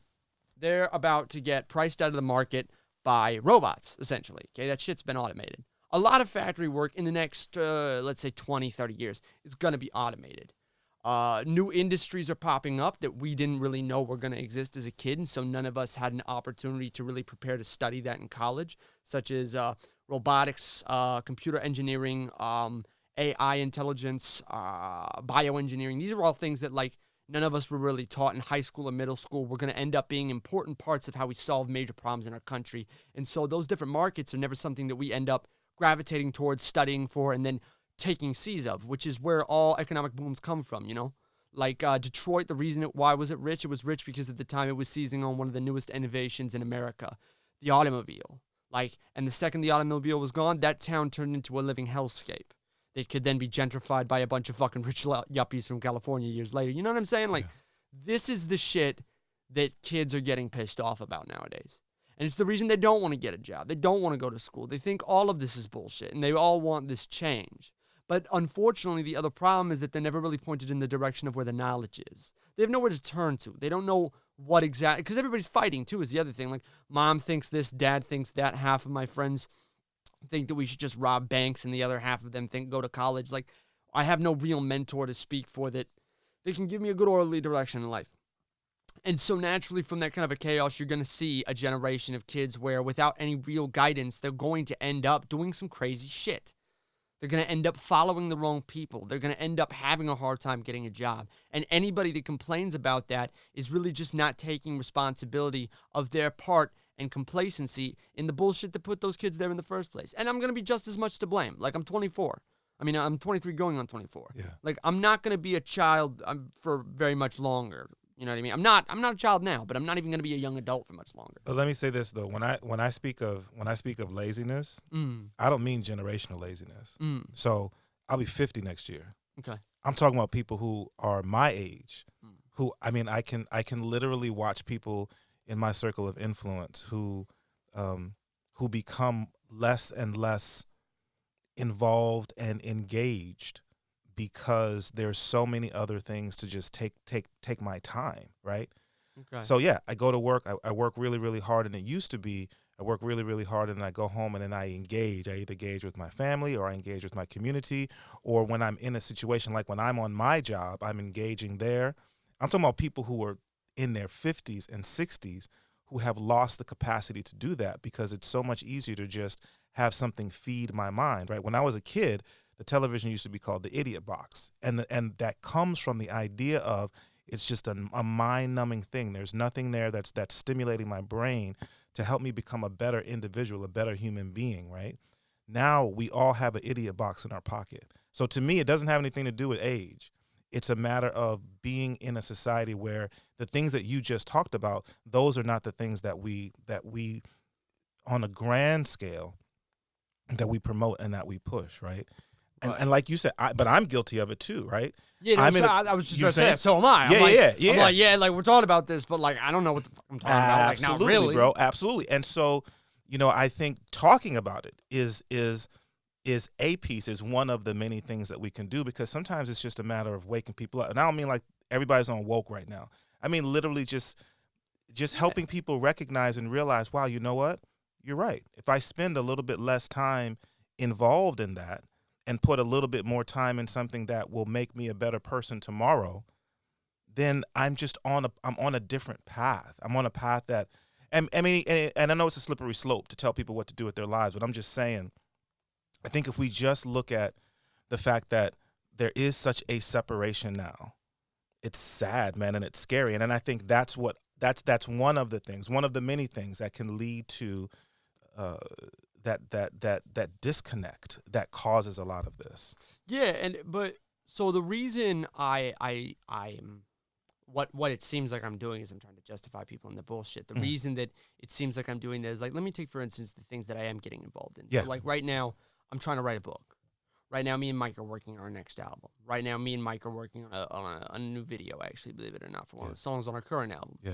They're about to get priced out of the market by robots, essentially, okay? That shit's been automated. A lot of factory work in the next, let's say, 20, 30 years is going to be automated. New industries are popping up that we didn't really know were going to exist as a kid, and so none of us had an opportunity to really prepare to study that in college, such as robotics, computer engineering, AI intelligence, bioengineering. These are all things that, like, none of us were really taught in high school or middle school. We're going to end up being important parts of how we solve major problems in our country. And so those different markets are never something that we end up gravitating towards, studying for, and then taking seeds of, which is where all economic booms come from, you know? Like Detroit, the reason why was it rich? It was rich because at the time it was seizing on one of the newest innovations in America, the automobile. Like, and the second the automobile was gone, that town turned into a living hellscape. They could then be gentrified by a bunch of fucking rich yuppies from California years later. You know what I'm saying? Like, this is the shit that kids are getting pissed off about nowadays. And it's the reason they don't want to get a job. They don't want to go to school. They think all of this is bullshit, and they all want this change. But unfortunately, the other problem is that they're never really pointed in the direction of where the knowledge is. They have nowhere to turn to. They don't know what exactly, because everybody's fighting, too, is the other thing. Like, mom thinks this, dad thinks that, half of my friends think that we should just rob banks, and the other half of them think go to college. Like, I have no real mentor to speak for that they can give me a good orderly direction in life. And so naturally from that kind of a chaos, you're going to see a generation of kids where without any real guidance, they're going to end up doing some crazy shit. They're going to end up following the wrong people. They're going to end up having a hard time getting a job. And anybody that complains about that is really just not taking responsibility of their part and complacency in the bullshit that put those kids there in the first place. And I'm going to be just as much to blame. Like, I'm 24. I mean, I'm 23 going on 24. Yeah. Like, I'm not going to be a child for very much longer. You know what I mean? I'm not a child now, but I'm not even going to be a young adult for much longer. But let me say this though: when I speak of laziness, I don't mean generational laziness. So I'll be 50 next year. Okay. I'm talking about people who are my age, who I mean, I can literally watch people in my circle of influence who become less and less involved and engaged because there's so many other things to just take my time, right? Okay. So yeah, I go to work, I work really, really hard, and it used to be I work really, really hard, and I go home and then I engage. I either engage with my family or I engage with my community, or when I'm in a situation like when I'm on my job, I'm engaging there. I'm talking about people who are in their 50s and 60s who have lost the capacity to do that because it's so much easier to just have something feed my mind, right? When I was a kid, the television used to be called the idiot box, and that comes from the idea of it's just a mind-numbing thing. There's nothing there that's stimulating my brain to help me become a better individual, a better human being, right? Now we all have an idiot box in our pocket. So to me, it doesn't have anything to do with age. It's a matter of being in a society where the things that you just talked about, those are not the things that we on a grand scale that we promote and that we push, right? And like you said, but I'm guilty of it too, right? Yeah, no, I was just going to say that. So am I. Yeah. I'm like, yeah, like we're talking about this, but like I don't know what the fuck I'm talking about. Like, not really, bro. Absolutely. And so, I think talking about it is a piece, is one of the many things that we can do, because sometimes it's just a matter of waking people up. And I don't mean like everybody's on woke right now. I mean literally just helping people recognize and realize, wow, you know what? You're right. If I spend a little bit less time involved in that and put a little bit more time in something that will make me a better person tomorrow, then I'm on a different path. I'm on a path that, and I mean, and I know it's a slippery slope to tell people what to do with their lives, but I'm just saying, I think if we just look at the fact that there is such a separation now, it's sad, man, and it's scary. And I think that's one of the things, one of the many things that can lead to that disconnect that causes a lot of this. Yeah, but so the reason I am what it seems like I'm doing is I'm trying to justify people in the bullshit. The reason that it seems like I'm doing that is, like, let me take for instance the things that I am getting involved in. Yeah. So like right now I'm trying to write a book. Right now me and Mike are working on our next album. Right now me and Mike are working on a new video, actually, believe it or not, for one of the songs on our current album. Yeah.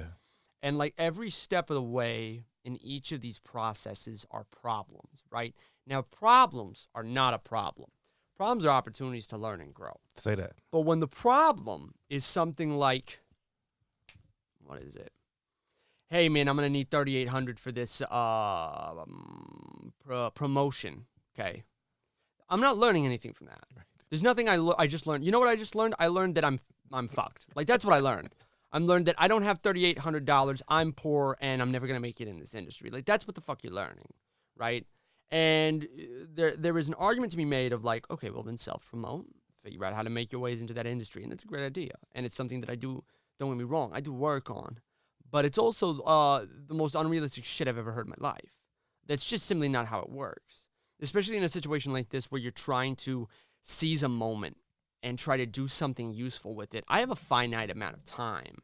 And like every step of the way in each of these processes are problems, right? Now, problems are not a problem. Problems are opportunities to learn and grow. Say that. But when the problem is something like, what is it? Hey, man, I'm going to need $3,800 for this promotion, okay? I'm not learning anything from that. Right. There's nothing I just learned. You know what I just learned? I learned that I'm fucked. Like, that's what I learned. I learned that I don't have $3,800, I'm poor, and I'm never going to make it in this industry. Like, that's what the fuck you're learning, right? And there is an argument to be made of like, okay, well, then self-promote, figure out how to make your ways into that industry, and that's a great idea. And it's something that I do, don't get me wrong, I do work on. But it's also the most unrealistic shit I've ever heard in my life. That's just simply not how it works. Especially in a situation like this where you're trying to seize a moment and try to do something useful with it. I have a finite amount of time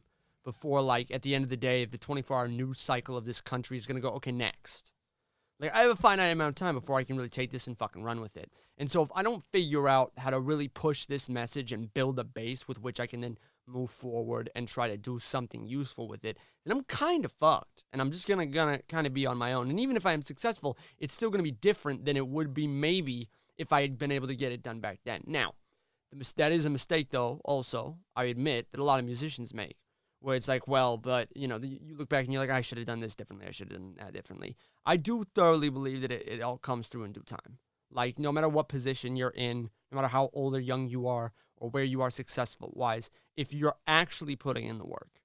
before, like, at the end of the day, if the 24-hour news cycle of this country is going to go, okay, next. Like, I have a finite amount of time before I can really take this and fucking run with it. And so if I don't figure out how to really push this message and build a base with which I can then move forward and try to do something useful with it, then I'm kind of fucked. And I'm just gonna kind of be on my own. And even if I am successful, it's still going to be different than it would be maybe if I had been able to get it done back then. Now, that is a mistake, though, also, I admit, that a lot of musicians make, where it's like, well, but, you know, you look back and you're like, I should have done this differently. I should have done that differently. I do thoroughly believe that it all comes through in due time. Like, no matter what position you're in, no matter how old or young you are or where you are successful-wise, if you're actually putting in the work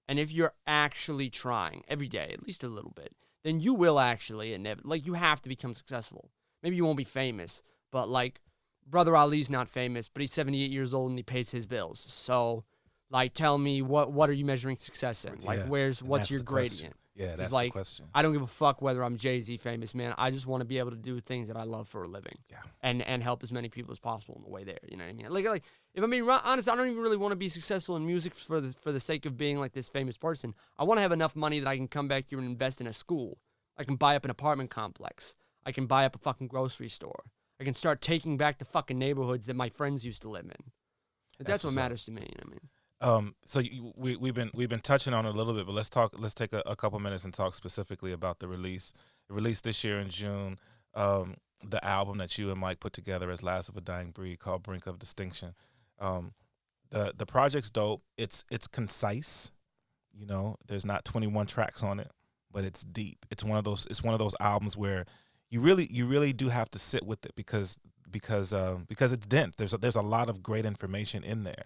and if you're actually trying every day, at least a little bit, then you will actually, like, you have to become successful. Maybe you won't be famous, but, like, Brother Ali's not famous, but he's 78 years old and he pays his bills. So, like, tell me, what are you measuring success in? Like, what's your gradient? Yeah, that's like, the question. I don't give a fuck whether I'm Jay-Z famous, man. I just want to be able to do things that I love for a living. Yeah. And help as many people as possible on the way there. You know what I mean? Like if I'm being honest, I don't even really want to be successful in music for the sake of being like this famous person. I want to have enough money that I can come back here and invest in a school. I can buy up an apartment complex. I can buy up a fucking grocery store. I can start taking back the fucking neighborhoods that my friends used to live in. That's what matters to me. You know what I mean? So we've been touching on it a little bit, but let's take a couple minutes and talk specifically about the release. It released this year in June. The album that you and Mike put together as Last of a Dying Breed, called Brink of Distinction. The project's dope. It's concise. You know, there's not 21 tracks on it, but it's deep. It's one of those albums where you really do have to sit with it because it's dense. There's a lot of great information in there.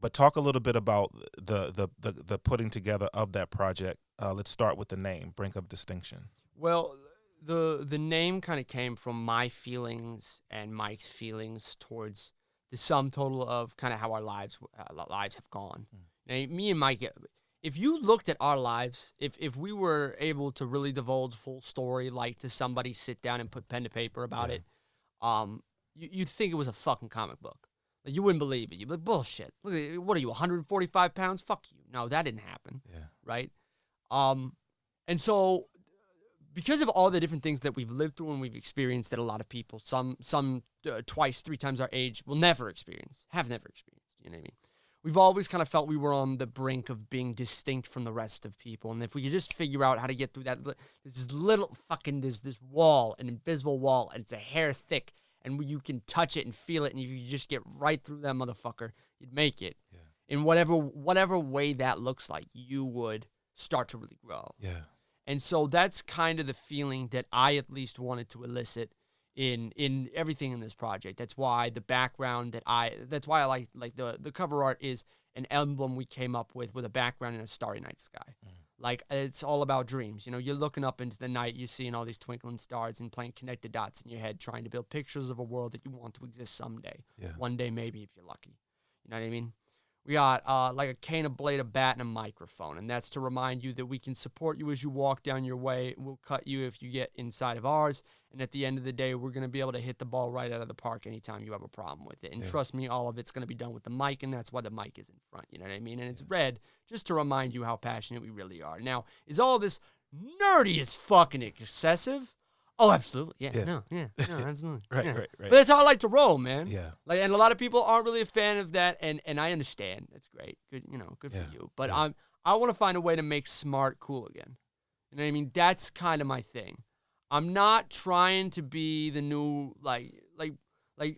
But talk a little bit about the putting together of that project. Let's start with the name, Brink of Distinction. Well, the name kind of came from my feelings and Mike's feelings towards the sum total of kind of how our lives have gone. Now, me and Mike, if you looked at our lives, if we were able to really divulge full story, like to somebody sit down and put pen to paper about it, you'd think it was a fucking comic book. Like, you wouldn't believe it. You'd be like, bullshit. What are you, 145 pounds? Fuck you. No, that didn't happen. Yeah. Right? And so, because of all the different things that we've lived through and we've experienced that a lot of people, some twice, 3 times our age, will never experience, have never experienced. You know what I mean? We've always kind of felt we were on the brink of being distinct from the rest of people. And if we could just figure out how to get through that, there's this wall, an invisible wall, and it's a hair thick. And you can touch it and feel it, and if you just get right through that motherfucker, you'd make it. Yeah. In whatever way that looks like, you would start to really grow. Yeah. And so that's kind of the feeling that I at least wanted to elicit in everything in this project. That's why the background that's why I like the cover art is an emblem we came up with a background in a starry night sky. Like, it's all about dreams. You know, you're looking up into the night, you're seeing all these twinkling stars and playing connected dots in your head, trying to build pictures of a world that you want to exist someday. Yeah. One day, maybe, if you're lucky. You know what I mean? We got like a cane, a blade, a bat, and a microphone. And that's to remind you that we can support you as you walk down your way. We'll cut you if you get inside of ours. And at the end of the day, we're going to be able to hit the ball right out of the park anytime you have a problem with it. And trust me, all of it's going to be done with the mic, and that's why the mic is in front. You know what I mean? And it's red just to remind you how passionate we really are. Now, is all this nerdy as fucking excessive? Oh, absolutely. Yeah. No, absolutely. Right. But that's how I like to roll, man. Yeah. Like, and a lot of people aren't really a fan of that, and I understand. That's great. Good, good for you. But I want to find a way to make smart cool again. You know what I mean? That's kind of my thing. I'm not trying to be the new like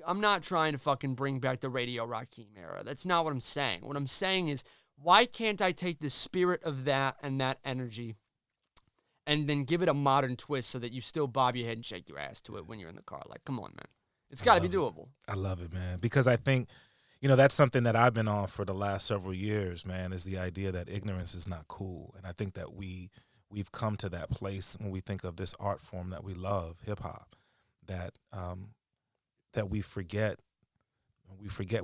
I'm not trying to fucking bring back the Radio Rakim era. That's not what I'm saying. What I'm saying is, why can't I take the spirit of that and that energy and then give it a modern twist so that you still bob your head and shake your ass to it when you're in the car? Like, come on, man. It's got to be doable. I love it, man. Because I think, that's something that I've been on for the last several years, man, is the idea that ignorance is not cool. And I think that we've come to that place when we think of this art form that we love, hip-hop, that we forget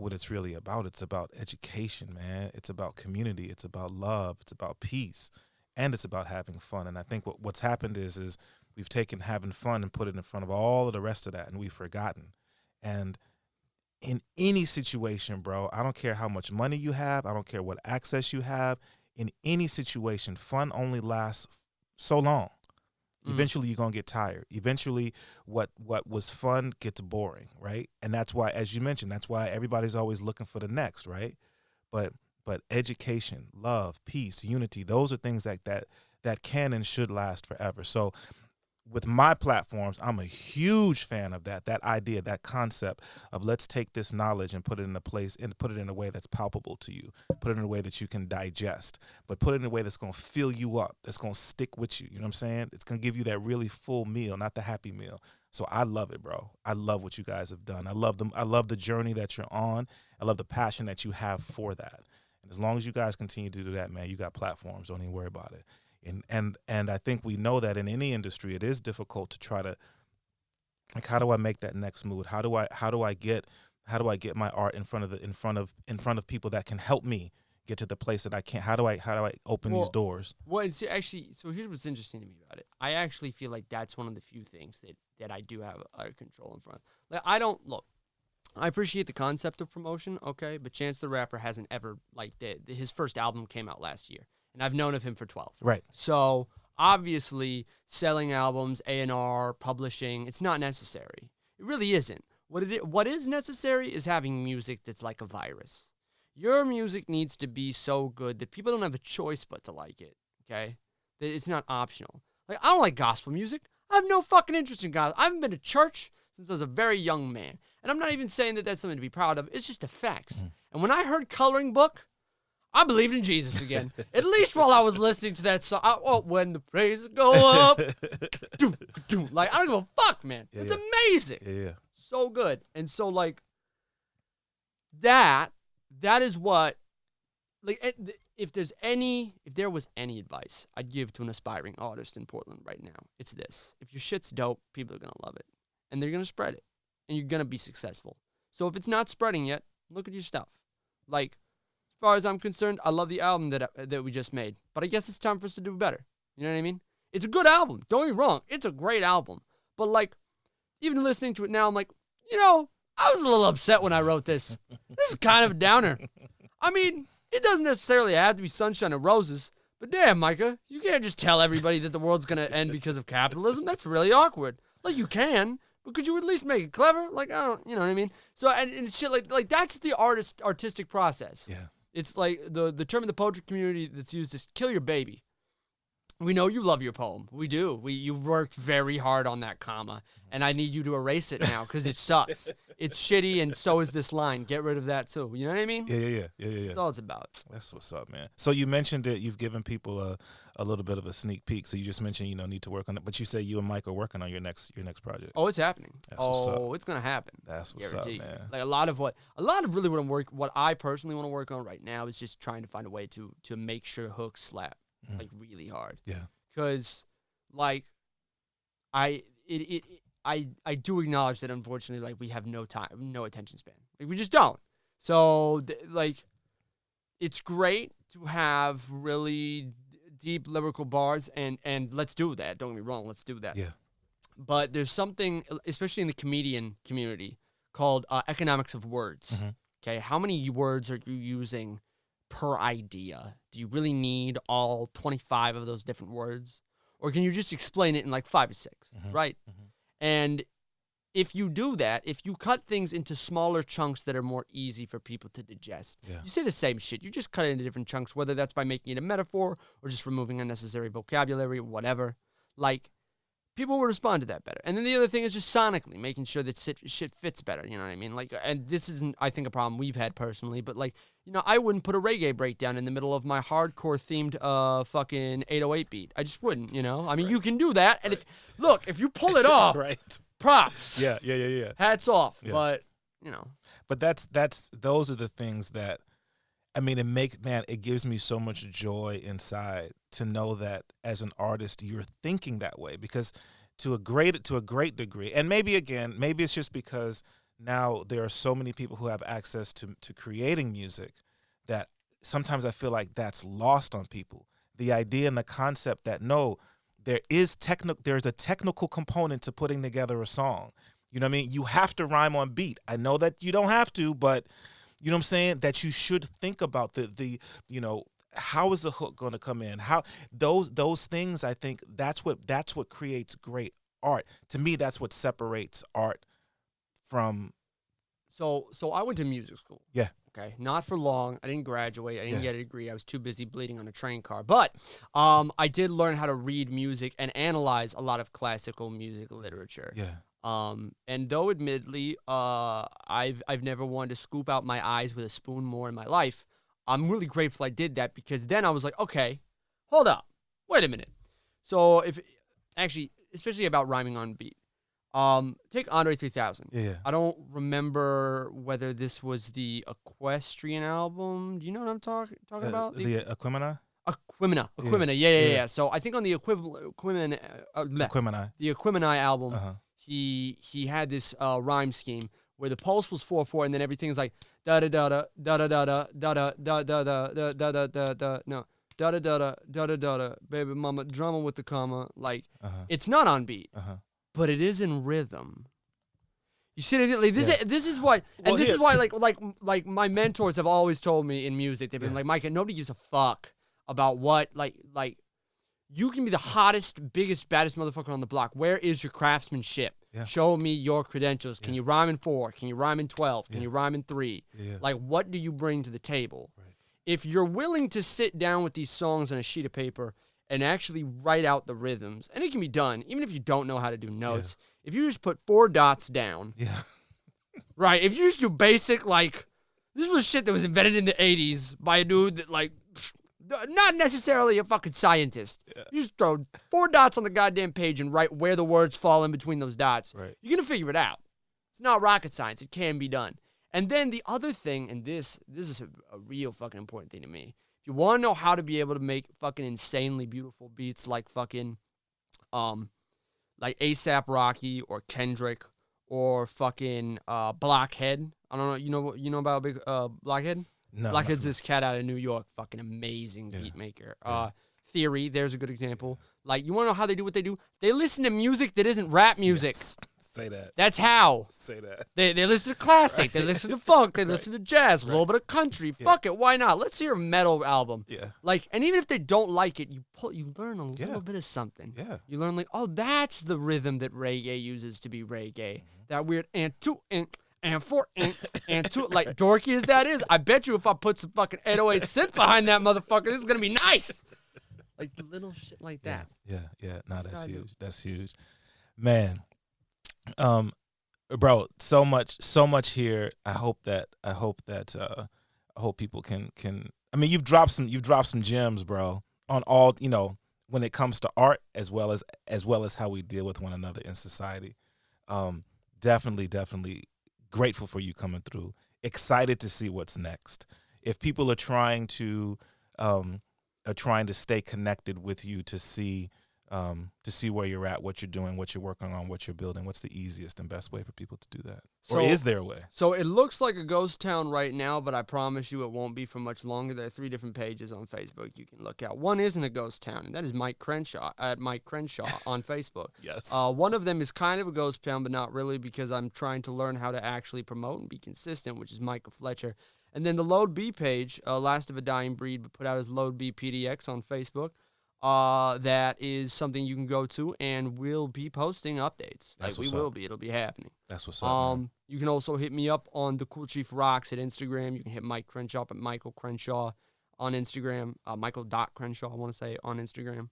what it's really about. It's about education, man. It's about community. It's about love. It's about peace. And it's about having fun. And I think what's happened is we've taken having fun and put it in front of all of the rest of that, and we've forgotten. And in any situation, bro, I don't care how much money you have. I don't care what access you have. In any situation, fun only lasts so long. Eventually, you're going to get tired. Eventually, what was fun gets boring, right? And that's why, as you mentioned, that's why everybody's always looking for the next, right? But education, love, peace, unity, those are things like that can and should last forever. So with my platforms, I'm a huge fan of that idea, that concept of let's take this knowledge and put it in a place and put it in a way that's palpable to you, put it in a way that you can digest, but put it in a way that's going to fill you up, that's going to stick with you. You know what I'm saying? It's going to give you that really full meal, not the happy meal. So I love it, bro. I love what you guys have done. I love them. I love the journey that you're on. I love the passion that you have for that. And as long as you guys continue to do that, man, you got platforms. Don't even worry about it. And I think we know that in any industry, it is difficult to try to, like, how do I make that next move? How do I get my art in front of people that can help me get to the place that I can't? How do I open these doors? Well, it's actually, so here's what's interesting to me about it. I actually feel like that's one of the few things that I do have control in front. Like, I appreciate the concept of promotion, okay, but Chance the Rapper hasn't ever, like, his first album came out last year. And I've known of him for 12. Right. So obviously, selling albums, A&R, publishing, it's not necessary. It really isn't. What is necessary is having music that's like a virus. Your music needs to be so good that people don't have a choice but to like it. Okay, that it's not optional. Like, I don't like gospel music. I have no fucking interest in gospel. I haven't been to church since I was a very young man, and I'm not even saying that that's something to be proud of. It's just the facts. Mm-hmm. And when I heard Coloring Book, I believed in Jesus again. At least while I was listening to that song. When the praises go up. Like, I don't give a fuck, man. Yeah, it's amazing. Yeah. So good. And so, like, that is what, like, if there was any advice I'd give to an aspiring artist in Portland right now, it's this. If your shit's dope, people are going to love it. And they're going to spread it. And you're going to be successful. So if it's not spreading yet, look at your stuff. Like, as far as I'm concerned, I love the album that we just made. But I guess it's time for us to do better. You know what I mean? It's a good album. Don't get me wrong. It's a great album. But, like, even listening to it now, I'm like, I was a little upset when I wrote this. This is kind of a downer. I mean, it doesn't necessarily have to be sunshine and roses. But damn, Micah, you can't just tell everybody that the world's going to end because of capitalism. That's really awkward. Like, you can, but could you at least make it clever? Like, I don't, you know what I mean? So, and shit like that's the artistic process. Yeah. It's like the term in the poetry community that's used is kill your baby. We know you love your poem. We do. You worked very hard on that comma, and I need you to erase it now because it sucks. It's shitty, and so is this line. Get rid of that too. You know what I mean? Yeah. That's all it's about. That's what's up, man. So you mentioned that you've given people a little bit of a sneak peek. So you just mentioned need to work on it, but you say you and Mike are working on your next project. Oh, it's happening. That's what's up. It's gonna happen. That's what's up, man. Like a lot of really what I personally want to work on right now is just trying to find a way to make sure hooks slap like really hard. Yeah. Because, like, I do acknowledge that unfortunately, like, we have no time, no attention span. Like, we just don't. So, like, it's great to have really deep lyrical bars, and let's do that. Don't get me wrong, let's do that. Yeah. But there's something, especially in the comedian community, called economics of words. Mm-hmm. Okay, how many words are you using per idea? Do you really need all 25 of those different words? Or can you just explain it in like 5 or 6, right? Mm-hmm. And if you do that, if you cut things into smaller chunks that are more easy for people to digest, you say the same shit. You just cut it into different chunks, whether that's by making it a metaphor or just removing unnecessary vocabulary, whatever. Like, people will respond to that better. And then the other thing is just sonically making sure that shit fits better. You know what I mean? Like, and this isn't, I think, a problem we've had personally, but like, I wouldn't put a reggae breakdown in the middle of my hardcore themed fucking 808 beat. I just wouldn't, I mean, you can do that. And if you pull it off, right. Props. Yeah. Hats off. Yeah. But, But those are the things that, I mean, it gives me so much joy inside to know that as an artist you're thinking that way, because to a great degree, and maybe it's just because now there are so many people who have access to creating music that sometimes I feel like that's lost on people. The idea and the concept that there's a technical component to putting together a song. You know what I mean? You have to rhyme on beat. I know that you don't have to, but you know what I'm saying? That you should think about the how is the hook going to come in? How those things, I think that's what creates great art. To me, that's what separates art from. So I went to music school. Yeah. Okay, not for long. I didn't graduate. I didn't get a degree. I was too busy bleeding on a train car. But I did learn how to read music and analyze a lot of classical music literature. Yeah. And though admittedly, I've never wanted to scoop out my eyes with a spoon more in my life, I'm really grateful I did that, because then I was like, okay, hold up, wait a minute. So especially about rhyming on beat. Take Andre 3000. Yeah. I don't remember whether this was the Equestrian album. Do you know what I'm talking about? The Equimini? Equimini. Yeah. So I think on the Equimini album, he had this rhyme scheme where the pulse was 4/4, and then everything's like da da da da da da da da da da da da da da da da no da da da da da da baby mama drama with the comma. Like it's not on beat. But it is in rhythm. You see, like, this is why, and this is why, like my mentors have always told me in music, they've been like, Micah, nobody gives a fuck about what, like you can be the hottest, biggest, baddest motherfucker on the block. Where is your craftsmanship? Yeah. Show me your credentials. Can you rhyme in 4? Can you rhyme in 12? Can you rhyme in 3? Yeah. Like, what do you bring to the table? Right. If you're willing to sit down with these songs on a sheet of paper and actually write out the rhythms, and it can be done, even if you don't know how to do notes. Yeah. If you just put 4 dots down, right? If you just do basic, like, this was shit that was invented in the 80s by a dude that, like, not necessarily a fucking scientist. Yeah. You just throw 4 dots on the goddamn page and write where the words fall in between those dots. Right. You're going to figure it out. It's not rocket science. It can be done. And then the other thing, and this is a real fucking important thing to me. If you want to know how to be able to make fucking insanely beautiful beats like fucking, like A$AP Rocky or Kendrick or fucking Blockhead. I don't know. You know about big Blockhead? No. Blockhead's this cat out of New York, fucking amazing beat maker. Theory, there's a good example. Like, you want to know how they do what they do? They listen to music that isn't rap music. Yes. Say that. That's how. Say that. They listen to classic. Right. They listen to funk. They listen to jazz. A little bit of country. Yeah. Fuck it. Why not? Let's hear a metal album. Yeah. Like, and even if they don't like it, you learn a little bit of something. Yeah. You learn, like, oh, that's the rhythm that reggae uses to be reggae. Mm-hmm. That weird and 2 and 4 and 2. Like, dorky as that is, I bet you if I put some fucking 808 synth behind that motherfucker, this is gonna be nice. Like, the little shit like that. Yeah. No, that's huge. That's huge, man. Bro, so much here. I hope people can. I mean, you've dropped some gems, bro, on all, when it comes to art as well as how we deal with one another in society. Definitely grateful for you coming through. Excited to see what's next. If people are trying to stay connected with you to see where you're at, what you're doing, what you're working on, what you're building, what's the easiest and best way for people to do that? Or is there a way? So it looks like a ghost town right now, but I promise you it won't be for much longer. There are 3 different pages on Facebook you can look at. One isn't a ghost town, and that is Mic Crenshaw at Mic Crenshaw on Facebook. Yes. One of them is kind of a ghost town, but not really, because I'm trying to learn how to actually promote and be consistent, which is Micah Fletcher. And then the Load B page, Last of a Dying Breed, but put out as Load B PDX on Facebook. That is something you can go to, and we'll be posting updates. It'll be happening. That's what's up. You can also hit me up on the Kool Chief Rocks at Instagram. You can hit Mic Crenshaw at Michael Crenshaw on Instagram. Michael.Crenshaw, I want to say, on Instagram.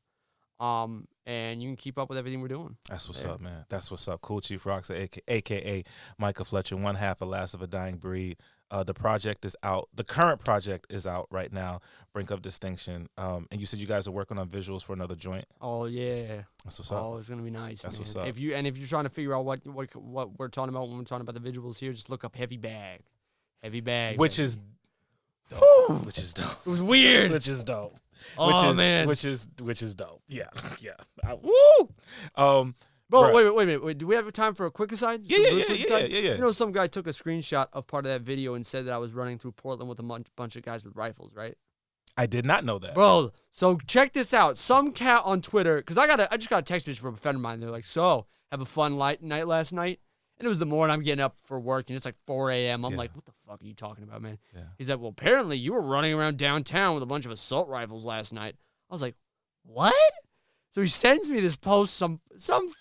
And you can keep up with everything we're doing. That's what's up, man. That's what's up. Kool Chief Rocks, a.k.a. Micah Fletcher, one half of Last of a Dying Breed. The project is out. The current project is out right now, Brink of Distinction. And you said you guys are working on visuals for another joint? Oh, yeah. That's what's up. Oh, it's going to be nice, That's man. what's up. If you're trying to figure out what we're talking about when we're talking about the visuals here, just look up Heavy Bag. Heavy Bag. Which is dope. Which is dope. It was weird. Which is dope. Man. Which is dope. Yeah. Woo! Bro, wait. Do we have time for a quick aside? Yeah. You know, some guy took a screenshot of part of that video and said that I was running through Portland with a bunch of guys with rifles, right? I did not know that. Bro, so check this out. Some cat on Twitter, because I just got a text message from a friend of mine. They're like, so, have a fun night last night? And it was the morning I'm getting up for work, and it's like 4 a.m. I'm like, what the fuck are you talking about, man? Yeah. He's like, well, apparently you were running around downtown with a bunch of assault rifles last night. I was like, what? So he sends me this post. Some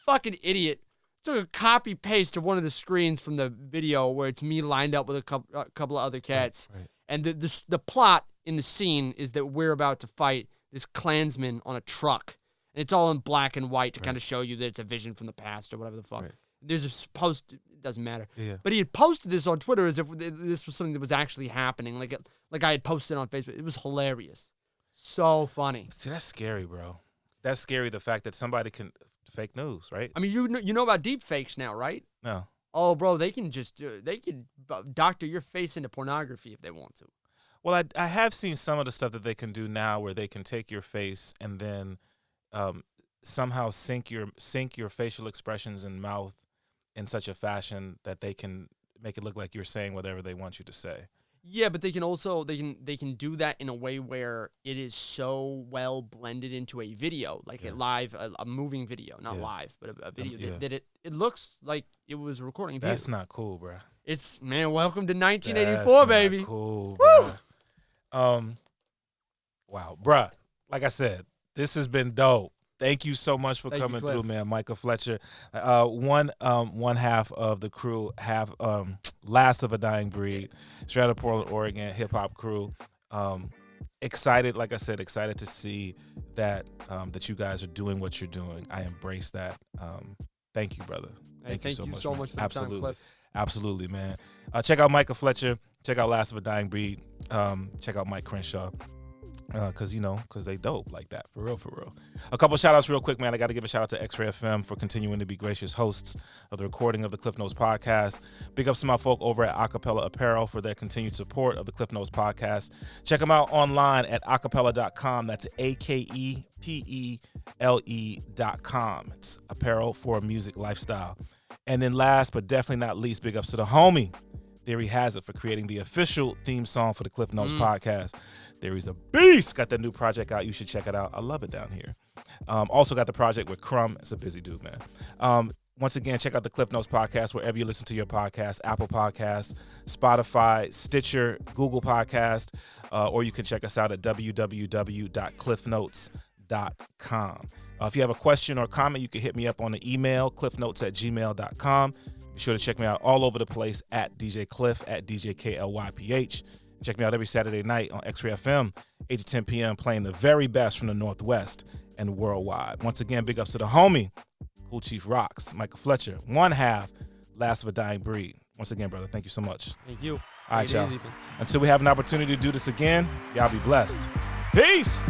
fucking idiot took a copy paste of one of the screens from the video where it's me lined up with a couple of other cats, Right. and the plot in the scene is that we're about to fight this Klansman on a truck, and it's all in black and white to kind of show you that it's a vision from the past or whatever the fuck. Right. There's a post. It doesn't matter. Yeah. But he had posted this on Twitter as if this was something that was actually happening, like I had posted on Facebook. It was hilarious, so funny. See, that's scary, bro. That's scary. The fact that somebody can fake news, right? I mean, you know about deep fakes now, right? No. Oh, bro, they can doctor your face into pornography if they want to. Well, I have seen some of the stuff that they can do now, where they can take your face and then somehow sync your facial expressions and mouth in such a fashion that they can make it look like you're saying whatever they want you to say. Yeah, but they can also they can do that in a way where it is so well blended into a video, like a moving video, not live, but a video that it looks like it was a recording. That's not cool, bro. It's welcome to 1984, That's baby. Not cool, bro. Wow, bruh. Like I said, this has been dope. Thank you so much for coming through, man. Micah Fletcher, one half of the crew, last of a dying breed, straight out of Portland, Oregon, hip hop crew. Excited, like I said, excited to see that that you guys are doing what you're doing. I embrace that. Thank you, brother. Thank you so much for the time, Klyph. Absolutely, man. Check out Micah Fletcher. Check out Last of a Dying Breed. Check out Mic Crenshaw. Because they dope like that. For real. A couple shout outs real quick, man. I got to give a shout out to X-Ray FM for continuing to be gracious hosts of the recording of the Klyph Notes podcast. Big ups to my folk over at Acapella Apparel for their continued support of the Klyph Notes podcast. Check them out online at acapella.com. That's AKEPELE.com. It's apparel for music lifestyle. And then last but definitely not least, big ups to the homie Theory Has It for creating the official theme song for the Klyph Notes podcast. Theory's a beast. Got that new project out. You should check it out. I love it down here. Also got the project with Crumb. It's a busy dude, man. Once again, check out the Klyph Notes podcast wherever you listen to your podcast, Apple Podcasts, Spotify, Stitcher, Google Podcast, or you can check us out at www.klyphnotes.com. If you have a question or comment, you can hit me up on the email, klyphnotes@gmail.com. Be sure to check me out all over the place at DJ Klyph, at DJ KLYPH. Check me out every Saturday night on X-Ray FM, 8 to 10 p.m., playing the very best from the Northwest and worldwide. Once again, big ups to the homie, Kool Chief Rocks, Micah Fletcher, one half, Last of a Dying Breed. Once again, brother, thank you so much. Thank you. All right, y'all. Until we have an opportunity to do this again, y'all be blessed. Peace.